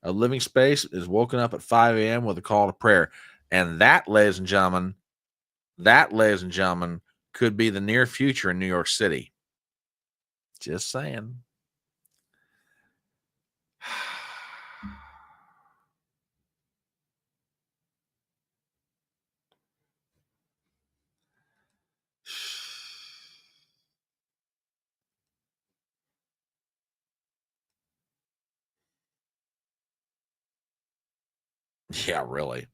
of living space, is woken up at 5 a.m. with a call to prayer. And that, ladies and gentlemen, could be the near future in New York City. Just saying. Yeah, really.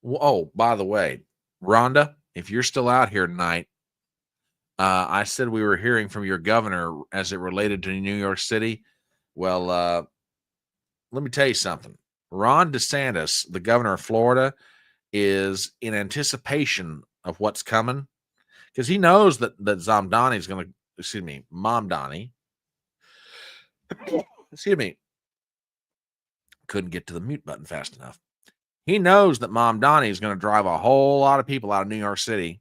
Oh, by the way, Rhonda, if you're still out here tonight, I said we were hearing from your governor as it related to New York City. Well, let me tell you something. Ron DeSantis, the governor of Florida, is in anticipation of what's coming because he knows that Zamdani is going to, Mamdani. Excuse me. Couldn't get to the mute button fast enough. He knows that Mamdani is going to drive a whole lot of people out of New York City.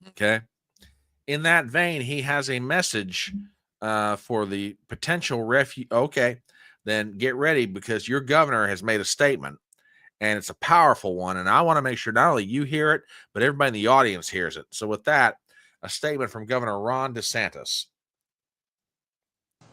Okay. In that vein, he has a message for the potential refuge. Okay. Then get ready because your governor has made a statement and it's a powerful one. And I want to make sure not only you hear it, but everybody in the audience hears it. So with that, a statement from Governor Ron DeSantis.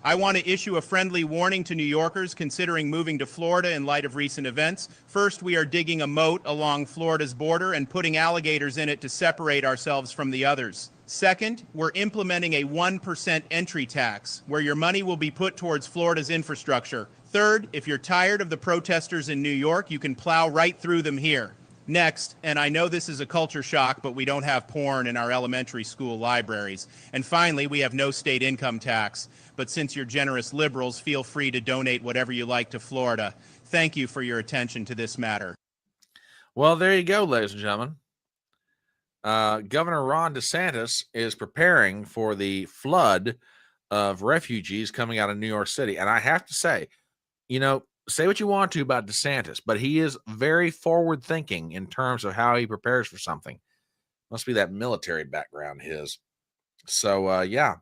I want to issue a friendly warning to New Yorkers considering moving to Florida in light of recent events. First, we are digging a moat along Florida's border and putting alligators in it to separate ourselves from the others. Second, we're implementing a 1% entry tax, where your money will be put towards Florida's infrastructure. Third, if you're tired of the protesters in New York, you can plow right through them here. Next, and I know this is a culture shock, but we don't have porn in our elementary school libraries. And finally, we have no state income tax. But since you're generous liberals, feel free to donate whatever you like to Florida. Thank you for your attention to this matter. Well, there you go, ladies and gentlemen. Governor Ron DeSantis is preparing for the flood of refugees coming out of New York City. And I have to say, say what you want to about DeSantis, but he is very forward thinking in terms of how he prepares for something. Must be that military background his. So, yeah,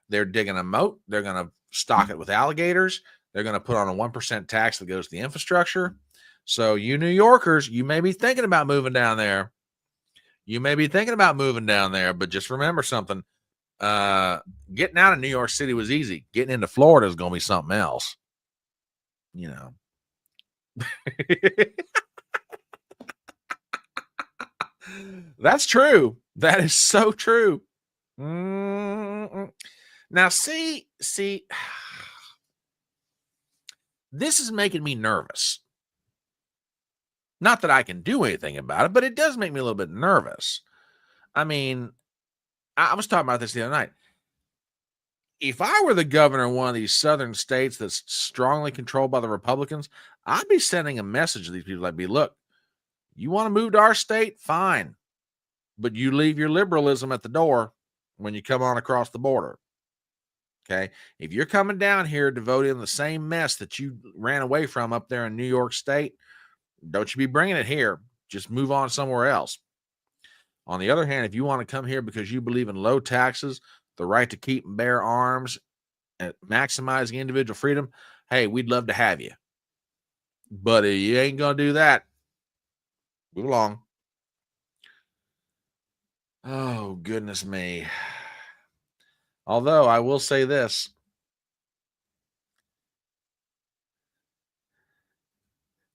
they're digging a moat. They're going to stock it with alligators. They're going to put on a 1% tax that goes to the infrastructure. So you New Yorkers, you may be thinking about moving down there. But just remember something. Getting out of New York City was easy. Getting into Florida is going to be something else. That's true. That is so true. Now, see, this is making me nervous. Not that I can do anything about it, but it does make me a little bit nervous. I mean, I was talking about this the other night. If I were the governor of one of these southern states that's strongly controlled by the Republicans, I'd be sending a message to these people. I'd be, look, you want to move to our state? Fine. But you leave your liberalism at the door when you come on across the border. Okay. If you're coming down here to vote in the same mess that you ran away from up there in New York State, don't you be bringing it here. Just move on somewhere else. On the other hand, if you want to come here because you believe in low taxes, the right to keep and bear arms, and maximizing individual freedom, hey, we'd love to have you. But if you ain't going to do that, move along. Oh, goodness me. Although I will say this.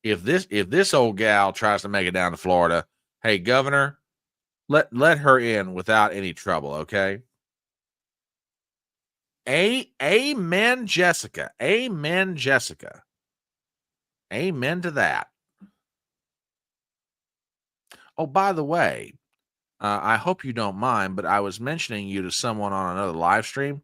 If this old gal tries to make it down to Florida, hey, Governor, let her in without any trouble, okay? Amen, Jessica. Amen, Jessica. Amen to that. Oh, by the way, I hope you don't mind, but I was mentioning you to someone on another live stream.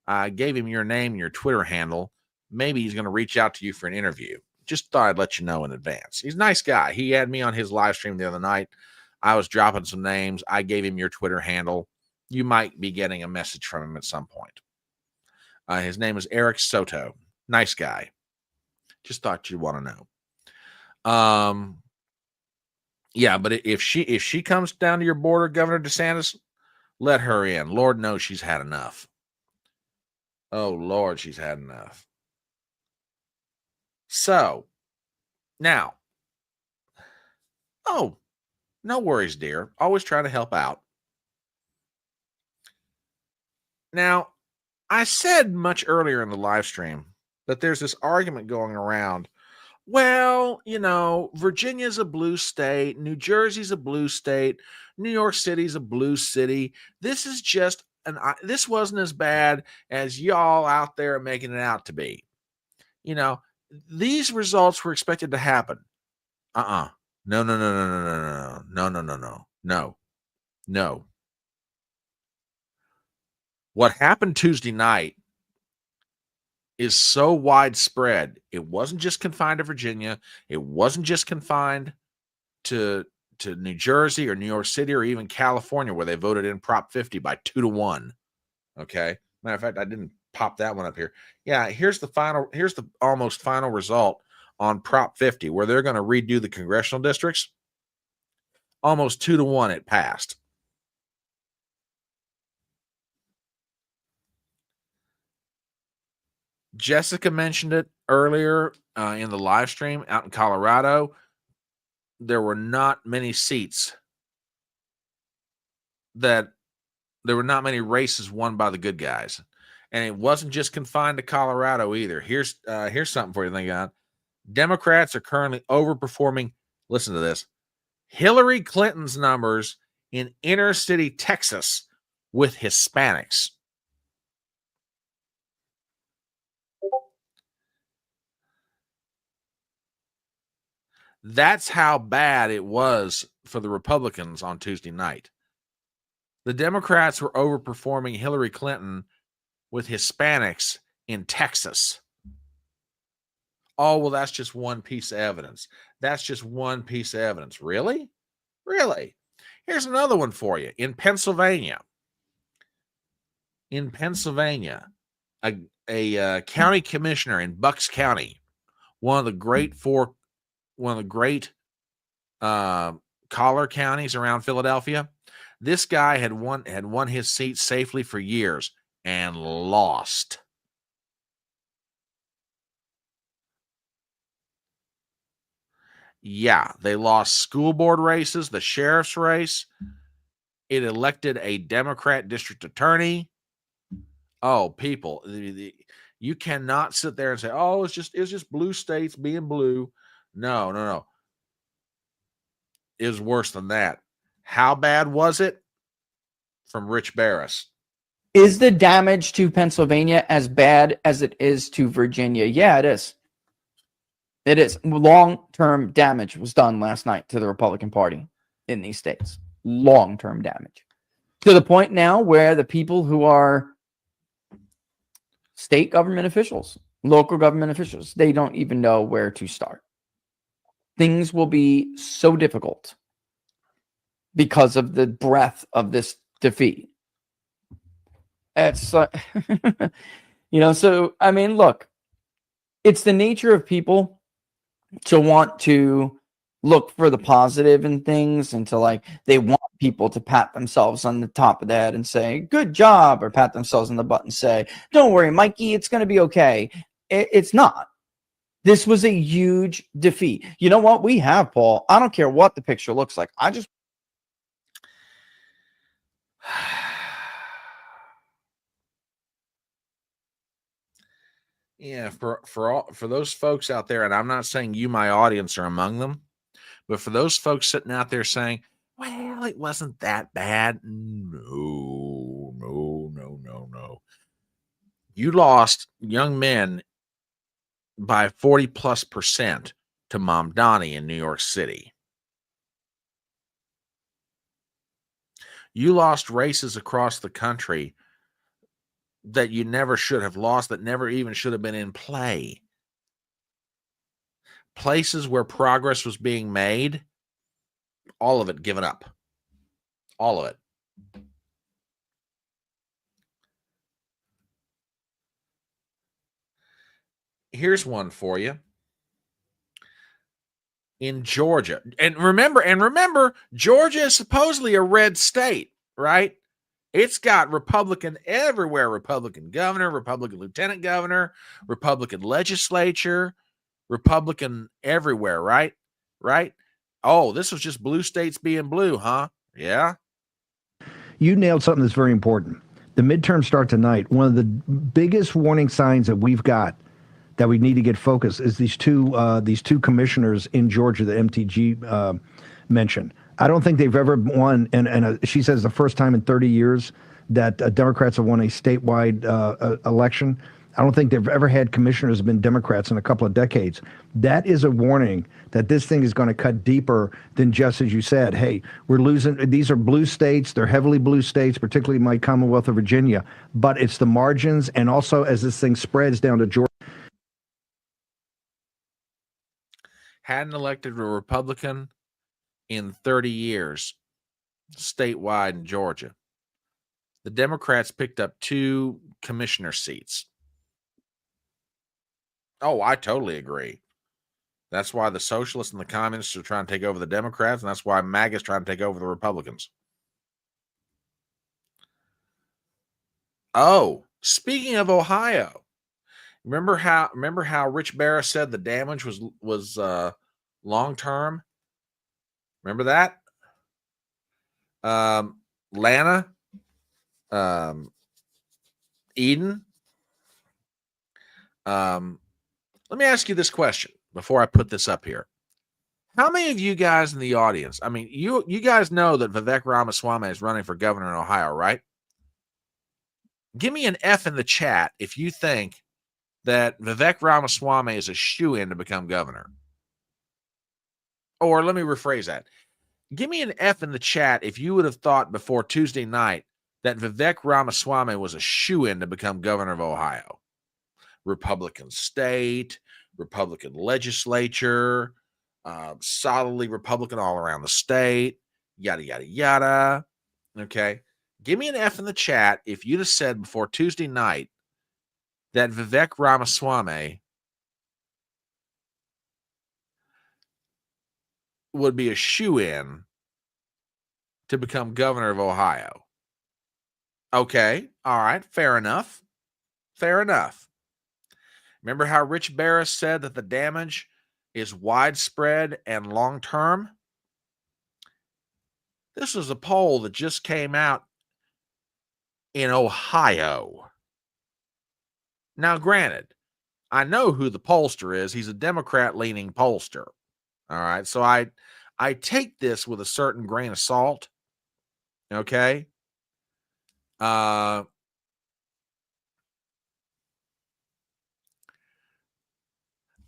I gave him your name and your Twitter handle. Maybe he's going to reach out to you for an interview. Just thought I'd let you know in advance. He's a nice guy. He had me on his live stream the other night. I was dropping some names. I gave him your Twitter handle. You might be getting a message from him at some point. His name is Eric Soto. Nice guy. Just thought you'd want to know. Yeah, but if she comes down to your border, Governor DeSantis, let her in. Lord knows she's had enough. Oh, Lord, she's had enough. So, now, oh, no worries, dear. Always try to help out. Now, I said much earlier in the live stream that there's this argument going around. Well, you know, Virginia's a blue state. New Jersey's a blue state. New York City's a blue city. This is just this wasn't as bad as y'all out there making it out to be. You know, these results were expected to happen. No. What happened Tuesday night is so widespread. It wasn't just confined to Virginia. It wasn't just confined to New Jersey or New York City or even California, where they voted in Prop 50 by 2-1. Okay. Matter of fact, I didn't pop that one up here. Yeah, here's the almost final result on Prop 50, where they're going to redo the congressional districts. Almost 2-1 it passed. Jessica mentioned it earlier in the live stream out in Colorado. There were not many seats there were not many races won by the good guys. And it wasn't just confined to Colorado either. Here's something for you to think about. Democrats are currently overperforming, listen to this, Hillary Clinton's numbers in inner city Texas with Hispanics. That's how bad it was for the Republicans on Tuesday night. The Democrats were overperforming Hillary Clinton with Hispanics in Texas. Oh, well, that's just one piece of evidence. That's just one piece of evidence. Really? Really? Here's another one for you. In Pennsylvania, a county commissioner in Bucks County, one of the great collar counties around Philadelphia. This guy had won his seat safely for years and lost. Yeah, they lost school board races, the sheriff's race. It elected a Democrat district attorney. Oh, people, you cannot sit there and say, "Oh, it's just blue states being blue." No. It was worse than that. How bad was it? From Rich Barris. Is the damage to Pennsylvania as bad as it is to Virginia? Yeah, it is. It is. Long-term damage was done last night to the Republican Party in these states. Long-term damage. To the point now where the people who are state government officials, local government officials, they don't even know where to start. Things will be so difficult because of the breadth of this defeat. It's, so, I mean, look, it's the nature of people to want to look for the positive in things and to like, they want people to pat themselves on the top of the head and say, good job, or pat themselves on the butt and say, don't worry, Mikey, it's going to be okay. It's not. This was a huge defeat. You know what? We have, Paul. I don't care what the picture looks like. I just. Yeah, for those folks out there, and I'm not saying you, my audience, are among them, but for those folks sitting out there saying, well, it wasn't that bad. No. You lost young men by 40+% to Mamdani in New York City. You lost races across the country that you never should have lost, that never even should have been in play. Places where progress was being made, all of it given up. All of it. Here's one for you. In Georgia. And remember, Georgia is supposedly a red state, right? It's got Republican everywhere. Republican governor, Republican lieutenant governor, Republican legislature, Republican everywhere, right? Right? Oh, this was just blue states being blue, huh? Yeah. You nailed something that's very important. The midterms start tonight. One of the biggest warning signs that we've got that we need to get focused is these two commissioners in Georgia that MTG mentioned. I don't think they've ever won, and she says the first time in 30 years that Democrats have won a statewide election. I don't think they've ever had commissioners have been Democrats in a couple of decades. That is a warning that this thing is going to cut deeper than just, as you said, hey, we're losing. These are blue states. They're heavily blue states, particularly my Commonwealth of Virginia. But it's the margins, and also as this thing spreads down to Georgia. Hadn't elected a Republican in 30 years statewide in Georgia. The Democrats picked up 2 commissioner seats. Oh, I totally agree. That's why the socialists and the communists are trying to take over the Democrats, and that's why MAGA is trying to take over the Republicans. Oh, speaking of Ohio, remember how Rich Barra said the damage was long term? Remember that? Lana, Eden. Let me ask you this question before I put this up here. How many of you guys in the audience, I mean, you guys know that Vivek Ramaswamy is running for governor in Ohio, right? Give me an F in the chat if you think that Vivek Ramaswamy is a shoo-in to become governor. Or let me rephrase that. Give me an F in the chat if you would have thought before Tuesday night that Vivek Ramaswamy was a shoo-in to become governor of Ohio. Republican state, Republican legislature, solidly Republican all around the state, yada, yada, yada. Okay. Give me an F in the chat if you'd have said before Tuesday night that Vivek Ramaswamy would be a shoo-in to become governor of Ohio. Okay. All right. Fair enough. Fair enough. Remember how Rich Barra said that the damage is widespread and long-term? This was a poll that just came out in Ohio. Now, granted, I know who the pollster is. He's a Democrat-leaning pollster. All right, so I take this with a certain grain of salt. Okay.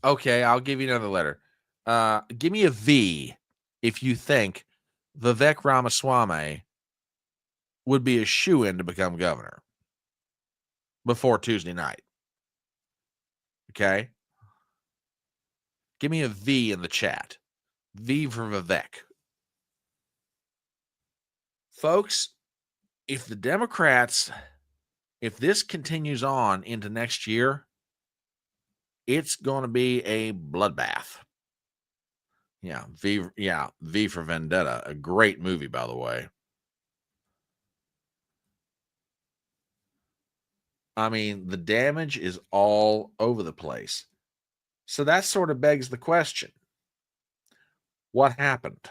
Okay, I'll give you another letter. Give me a V if you think Vivek Ramaswamy would be a shoo-in to become governor before Tuesday night. Okay? Give me a V in the chat. V for Vivek. Folks, if the Democrats, if this continues on into next year, it's going to be a bloodbath. V for Vendetta. A great movie, by the way. I mean, the damage is all over the place. So that sort of begs the question. What happened?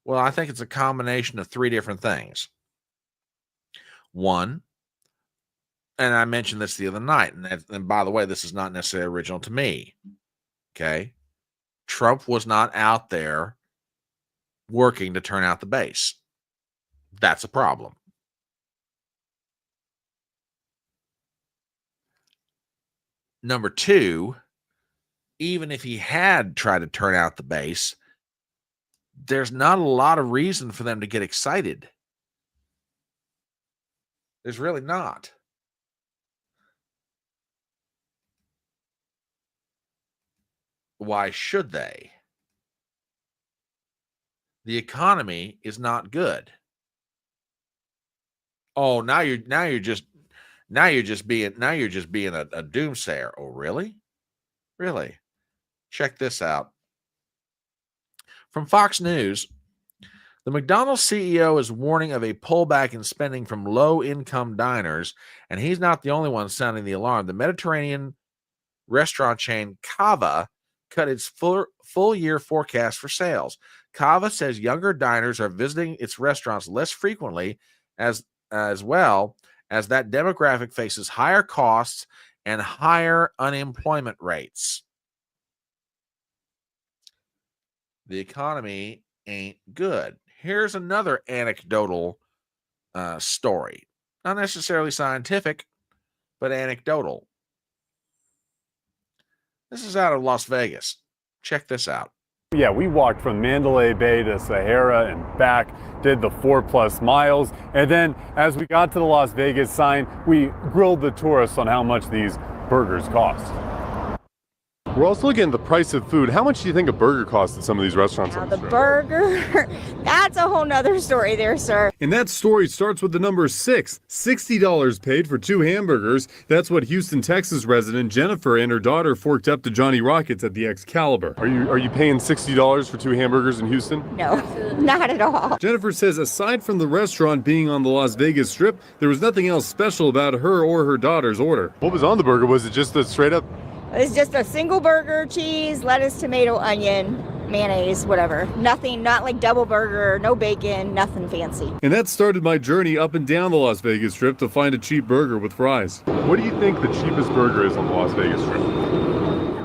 Well, I think it's a combination of three different things. One, and I mentioned this the other night, and by the way, this is not necessarily original to me. Okay? Trump was not out there working to turn out the base. That's a problem. Number two, even if he had tried to turn out the base, there's not a lot of reason for them to get excited. There's really not. Why should they? The economy is not good. Oh, now you're just being a doomsayer. Oh, really? Really? Check this out. From Fox News, the McDonald's CEO is warning of a pullback in spending from low-income diners, and he's not the only one sounding the alarm. The Mediterranean restaurant chain Cava cut its full-year forecast for sales. Cava says younger diners are visiting its restaurants less frequently, as well as that demographic faces higher costs and higher unemployment rates. The economy ain't good. Here's another anecdotal story. Not necessarily scientific, but anecdotal. This is out of Las Vegas. Check this out. Yeah, we walked from Mandalay Bay to Sahara and back, did the 4+ miles, and then as we got to the Las Vegas sign, we grilled the tourists on how much these burgers cost. We're also looking at the price of food. How much do you think a burger costs at some of these restaurants? Now, the burger, that's a whole nother story there, sir. And that story starts with the number 6. $60 paid for 2 hamburgers. That's what Houston, Texas resident Jennifer and her daughter forked up to Johnny Rockets at the Excalibur. Are you paying $60 for 2 hamburgers in Houston? No, not at all. Jennifer says aside from the restaurant being on the Las Vegas Strip, there was nothing else special about her or her daughter's order. What was on the burger? Was it just a straight up? It's just a single burger, cheese, lettuce, tomato, onion, mayonnaise, whatever. Nothing, not like double burger, no bacon, nothing fancy. And that started my journey up and down the Las Vegas Strip to find a cheap burger with fries. What do you think the cheapest burger is on the Las Vegas Strip?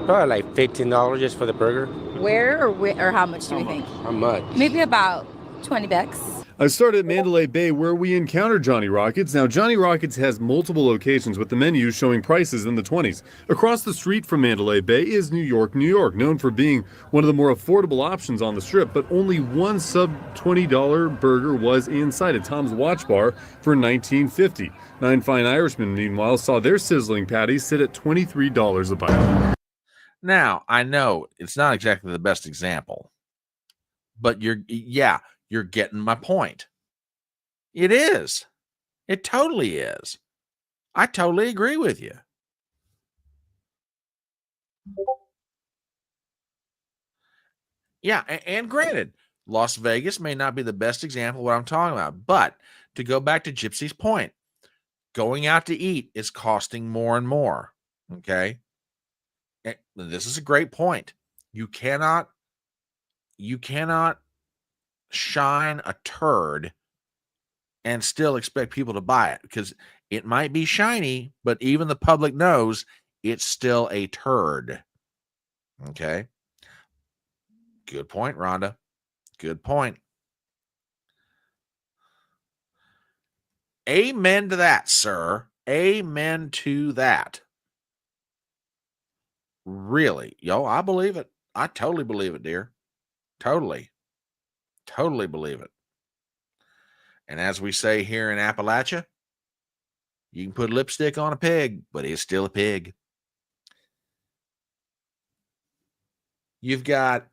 Probably like $15 just for the burger. Where or how much do we think? How much? Maybe about 20 bucks. I started at Mandalay Bay where we encountered Johnny Rockets. Now, Johnny Rockets has multiple locations with the menus showing prices in the 20s. Across the street from Mandalay Bay is New York, New York, known for being one of the more affordable options on the Strip, but only one sub-$20 burger was inside at Tom's Watch Bar for $19.50. 9 Fine Irishmen, meanwhile, saw their sizzling patties sit at $23 a bite. Now, I know it's not exactly the best example, but you're getting my point. It is. It totally is. I totally agree with you. Yeah, and granted, Las Vegas may not be the best example of what I'm talking about, but to go back to Gypsy's point, going out to eat is costing more and more. Okay? And this is a great point. You cannot shine a turd and still expect people to buy it, because it might be shiny, but even the public knows it's still a turd. Okay. Good point, Rhonda. Good point. Amen to that, sir. Amen to that. Really, I believe it. I totally believe it, dear. Totally believe it. And as we say here in Appalachia, you can put lipstick on a pig, but it's still a pig. You've got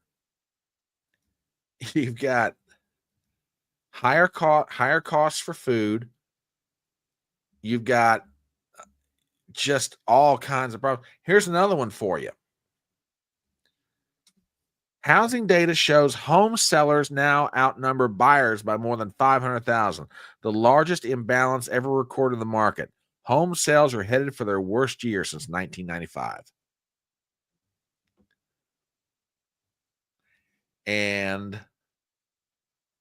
higher costs for food. You've got just all kinds of problems. Here's another one for you. Housing data shows home sellers now outnumber buyers by more than 500,000, the largest imbalance ever recorded in the market. Home sales are headed for their worst year since 1995. And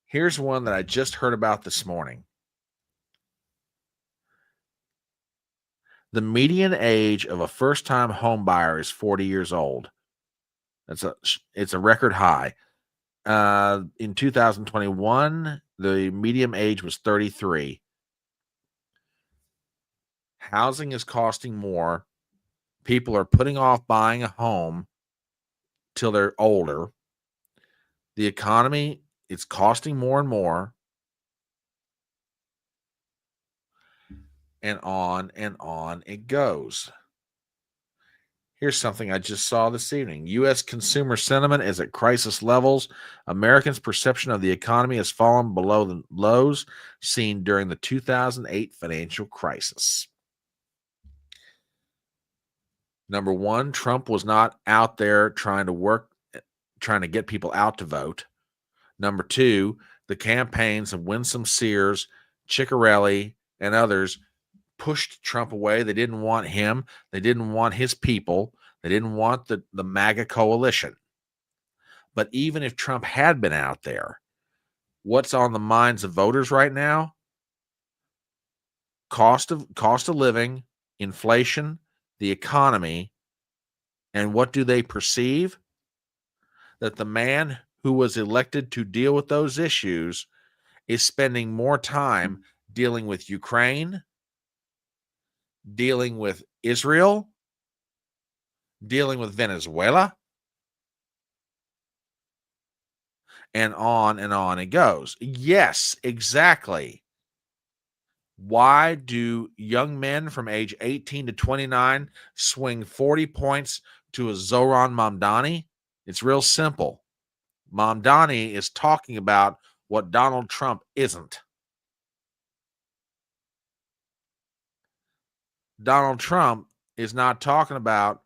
here's one that I just heard about this morning. The median age of a first-time home buyer is 40 years old. It's a record high. In 2021, the median age was 33. Housing is costing more. People are putting off buying a home till they're older. The economy, it's costing more and more. And on it goes. Here's something I just saw this evening. U.S. consumer sentiment is at crisis levels. Americans' perception of the economy has fallen below the lows seen during the 2008 financial crisis. Number one, Trump was not out there trying to get people out to vote. Number two, the campaigns of Winsome Sears, Ciccarelli, and others pushed Trump away. They didn't want him. They didn't want his people. They didn't want the MAGA coalition. But even if Trump had been out there, what's on the minds of voters right now? Cost of living, inflation, the economy, and what do they perceive? That the man who was elected to deal with those issues is spending more time dealing with Ukraine, dealing with Israel, dealing with Venezuela, and on it goes. Yes, exactly. Why do young men from age 18 to 29 swing 40 points to a Zohran Mamdani? It's real simple. Mamdani is talking about what Donald Trump isn't. Donald Trump is not talking about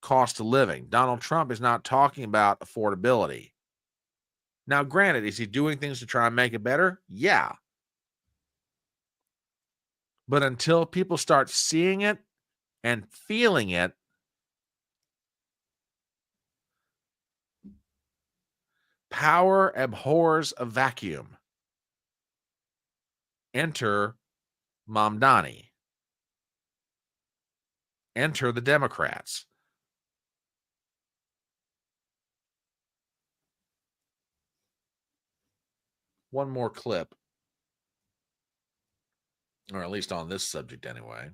cost of living. Donald Trump is not talking about affordability. Now, granted, is he doing things to try and make it better? Yeah. But until people start seeing it and feeling it, power abhors a vacuum. Enter Mamdani. Enter the Democrats. One more clip, or at least on this subject anyway.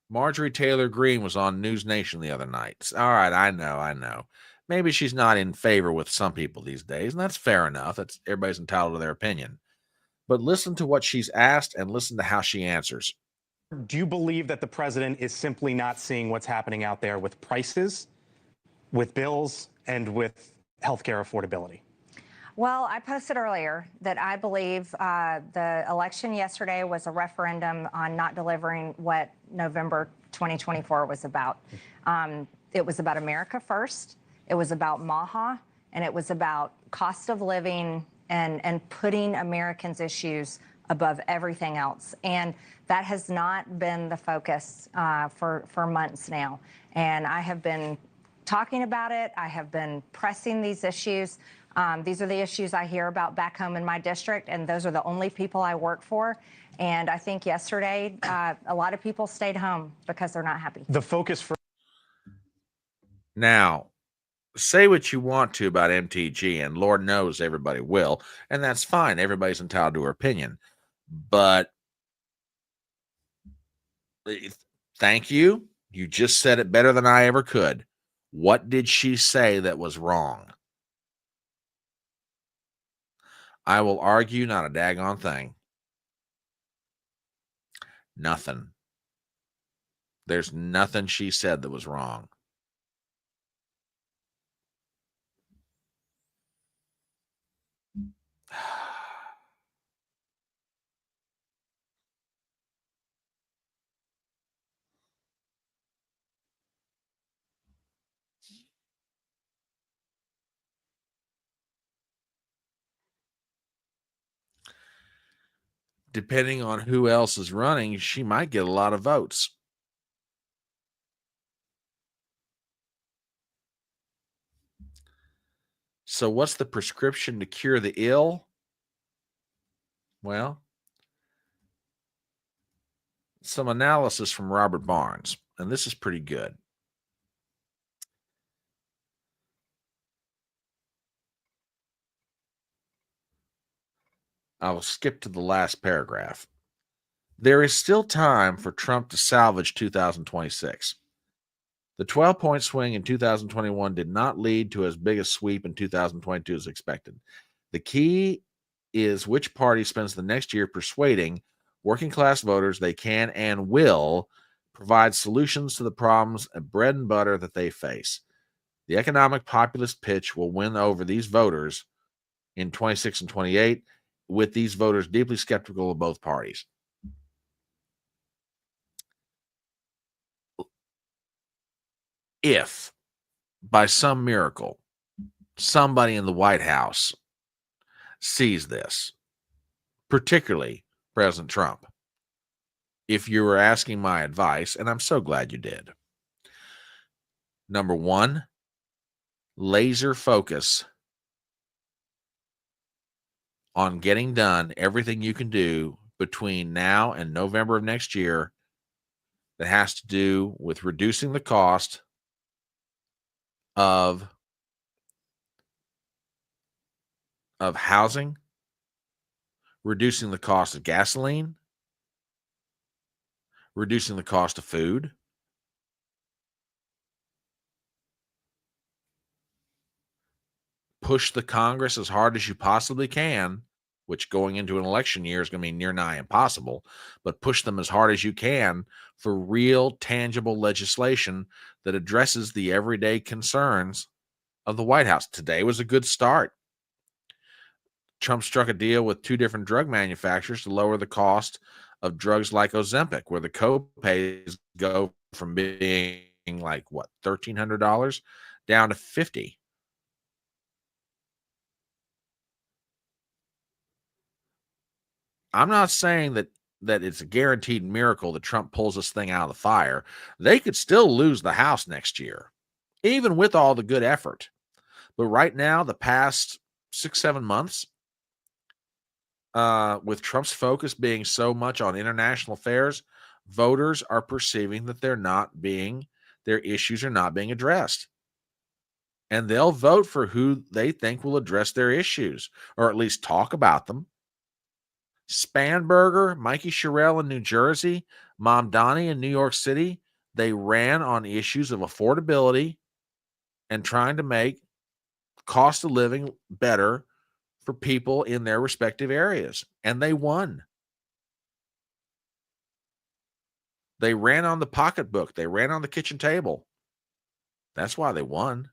Marjorie Taylor Greene was on News Nation the other night. All right, I know. Maybe she's not in favor with some people these days, and that's fair enough. That's everybody's entitled to their opinion. But listen to what she's asked and listen to how she answers. Do you believe that the president is simply not seeing what's happening out there with prices, with bills, and with healthcare affordability? Well, I posted earlier that I believe the election yesterday was a referendum on not delivering what November 2024 was about. It was about America first. It was about MAHA, and it was about cost of living and putting Americans' issues above everything else. And that has not been the focus for months now. And I have been talking about it. I have been pressing these issues. These are the issues I hear about back home in my district, and those are the only people I work for. And I think yesterday, a lot of people stayed home because they're not happy. The focus for... Now, say what you want to about MTG, and Lord knows everybody will, and that's fine. Everybody's entitled to her opinion. But thank you. You just said it better than I ever could. What did she say that was wrong? I will argue not a daggone thing. Nothing. There's nothing she said that was wrong. Depending on who else is running, she might get a lot of votes. So what's the prescription to cure the ill? Well, some analysis from Robert Barnes, and this is pretty good. I will skip to the last paragraph. There is still time for Trump to salvage 2026. The 12-point swing in 2021 did not lead to as big a sweep in 2022 as expected. The key is which party spends the next year persuading working class voters they can and will provide solutions to the problems and bread and butter that they face. The economic populist pitch will win over these voters in 26 and 28, with these voters deeply skeptical of both parties. If, by some miracle, somebody in the White House sees this, particularly President Trump, if you were asking my advice, and I'm so glad you did. Number one, laser focus on getting done everything you can do between now and November of next year that has to do with reducing the cost of housing, reducing the cost of gasoline, reducing the cost of food, push the Congress as hard as you possibly can, which going into an election year is going to be near nigh impossible, but push them as hard as you can for real, tangible legislation that addresses the everyday concerns of the White House. Today was a good start. Trump struck a deal with 2 different drug manufacturers to lower the cost of drugs like Ozempic, where the co-pays go from being like, what, $1,300 down to $50. I'm not saying that it's a guaranteed miracle that Trump pulls this thing out of the fire. They could still lose the House next year, even with all the good effort. But right now, the past 6-7 months, with Trump's focus being so much on international affairs, voters are perceiving that their issues are not being addressed. And they'll vote for who they think will address their issues, or at least talk about them. Spanberger, Mikey Sherrill in New Jersey, Mamdani in New York City, they ran on issues of affordability and trying to make cost of living better for people in their respective areas. And they won. They ran on the pocketbook. They ran on the kitchen table. That's why they won.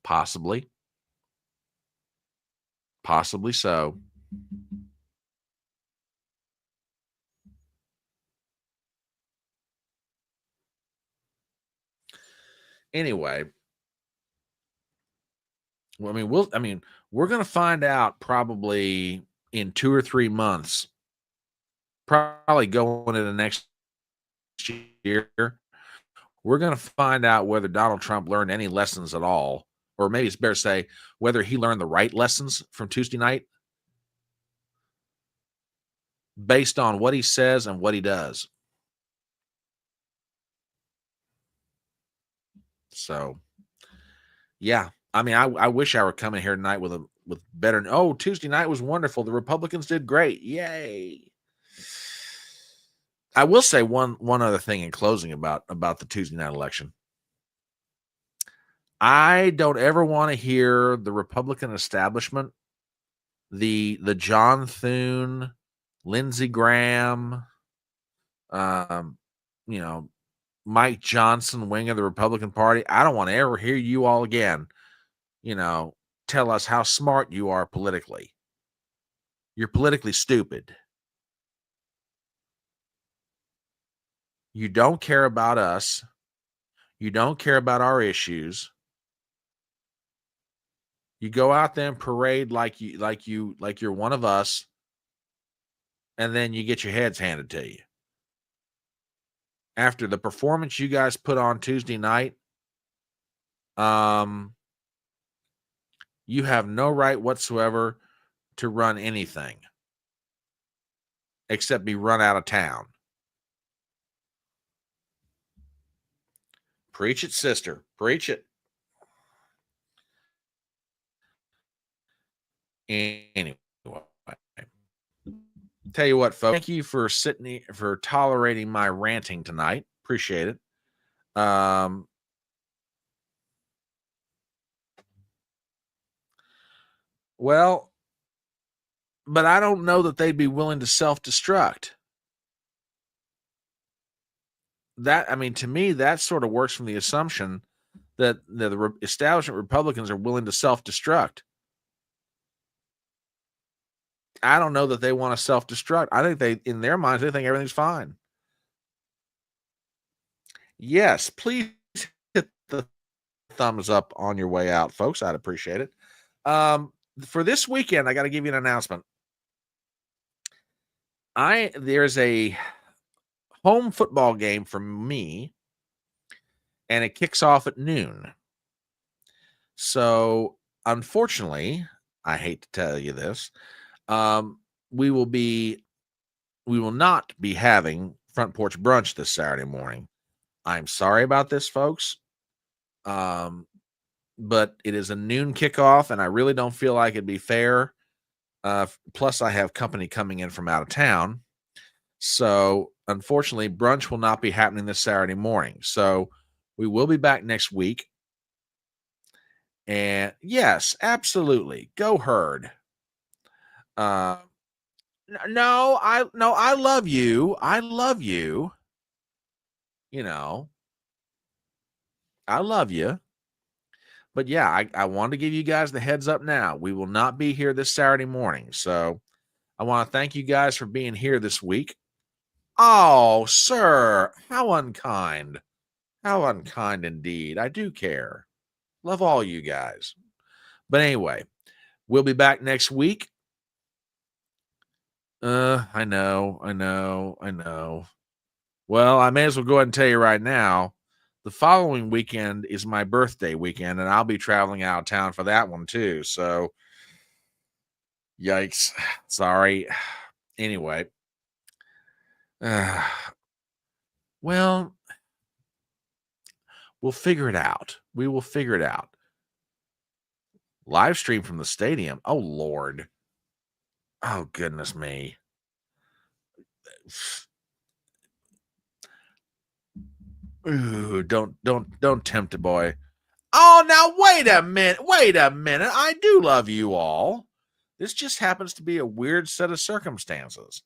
Possibly. Possibly so. Anyway, we're going to find out probably in 2 or 3 months, probably going into next year. We're going to find out whether Donald Trump learned any lessons at all, or maybe it's better to say whether he learned the right lessons from Tuesday night based on what he says and what he does. So, yeah, I wish I were coming here tonight with better. Oh, Tuesday night was wonderful. The Republicans did great. Yay. I will say one other thing in closing about the Tuesday night election. I don't ever want to hear the Republican establishment, the John Thune, Lindsey Graham, Mike Johnson wing of the Republican Party. I don't want to ever hear you all again, tell us how smart you are politically. You're politically stupid. You don't care about us. You don't care about our issues. You go out there and parade like you're one of us, and then you get your heads handed to you. After the performance you guys put on Tuesday night, you have no right whatsoever to run anything except be run out of town. Preach it, sister. Preach it. Anyway, tell you what, folks, thank you for tolerating my ranting tonight. Appreciate it. Well, but I don't know that they'd be willing to self-destruct. To me, that sort of works from the assumption that the establishment Republicans are willing to self-destruct. I don't know that they want to self-destruct. I think in their minds, they think everything's fine. Yes, please hit the thumbs up on your way out, folks. I'd appreciate it. For this weekend, I got to give you an announcement. There's a home football game for me, and it kicks off at noon. So, unfortunately, I hate to tell you this, we will not be having Front Porch Brunch this Saturday morning. I'm sorry about this, folks. But it is a noon kickoff, and I really don't feel like it'd be fair. Plus, I have company coming in from out of town. So, unfortunately, brunch will not be happening this Saturday morning. So, we will be back next week. And yes, absolutely. Go Herd. No, I love you. I love you. I love you. But yeah, I want to give you guys the heads up now. We will not be here this Saturday morning. So I want to thank you guys for being here this week. Oh, sir, how unkind. How unkind indeed. I do care. Love all you guys. But anyway, we'll be back next week. I know. Well, I may as well go ahead and tell you right now, the following weekend is my birthday weekend, and I'll be traveling out of town for that one too. So, yikes. Sorry. Anyway. Well, we'll figure it out. We will figure it out. Live stream from the stadium. Oh, Lord. Oh, goodness me. Ooh, don't tempt a boy. Oh, now wait a minute. I do love you all. This just happens to be a weird set of circumstances.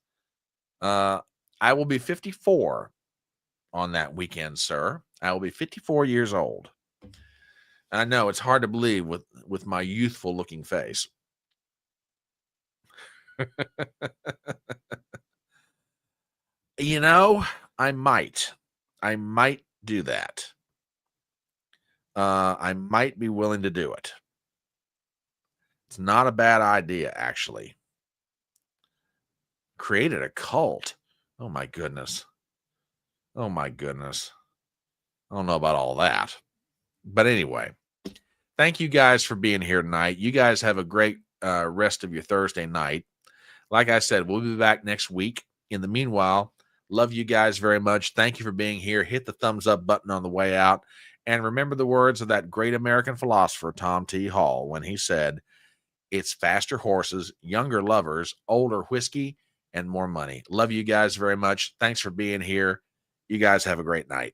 I will be 54 on that weekend, sir. I will be 54 years old. I know it's hard to believe with my youthful looking face. I might do that. I might be willing to do it. It's not a bad idea, actually. Created a cult. Oh my goodness. I don't know about all that. But anyway, thank you guys for being here tonight. You guys have a great rest of your Thursday night. Like I said, we'll be back next week. In the meanwhile, love you guys very much. Thank you for being here. Hit the thumbs up button on the way out. And remember the words of that great American philosopher, Tom T. Hall, when he said, "It's faster horses, younger lovers, older whiskey, and more money. Love you guys very much. Thanks for being here. You guys have a great night.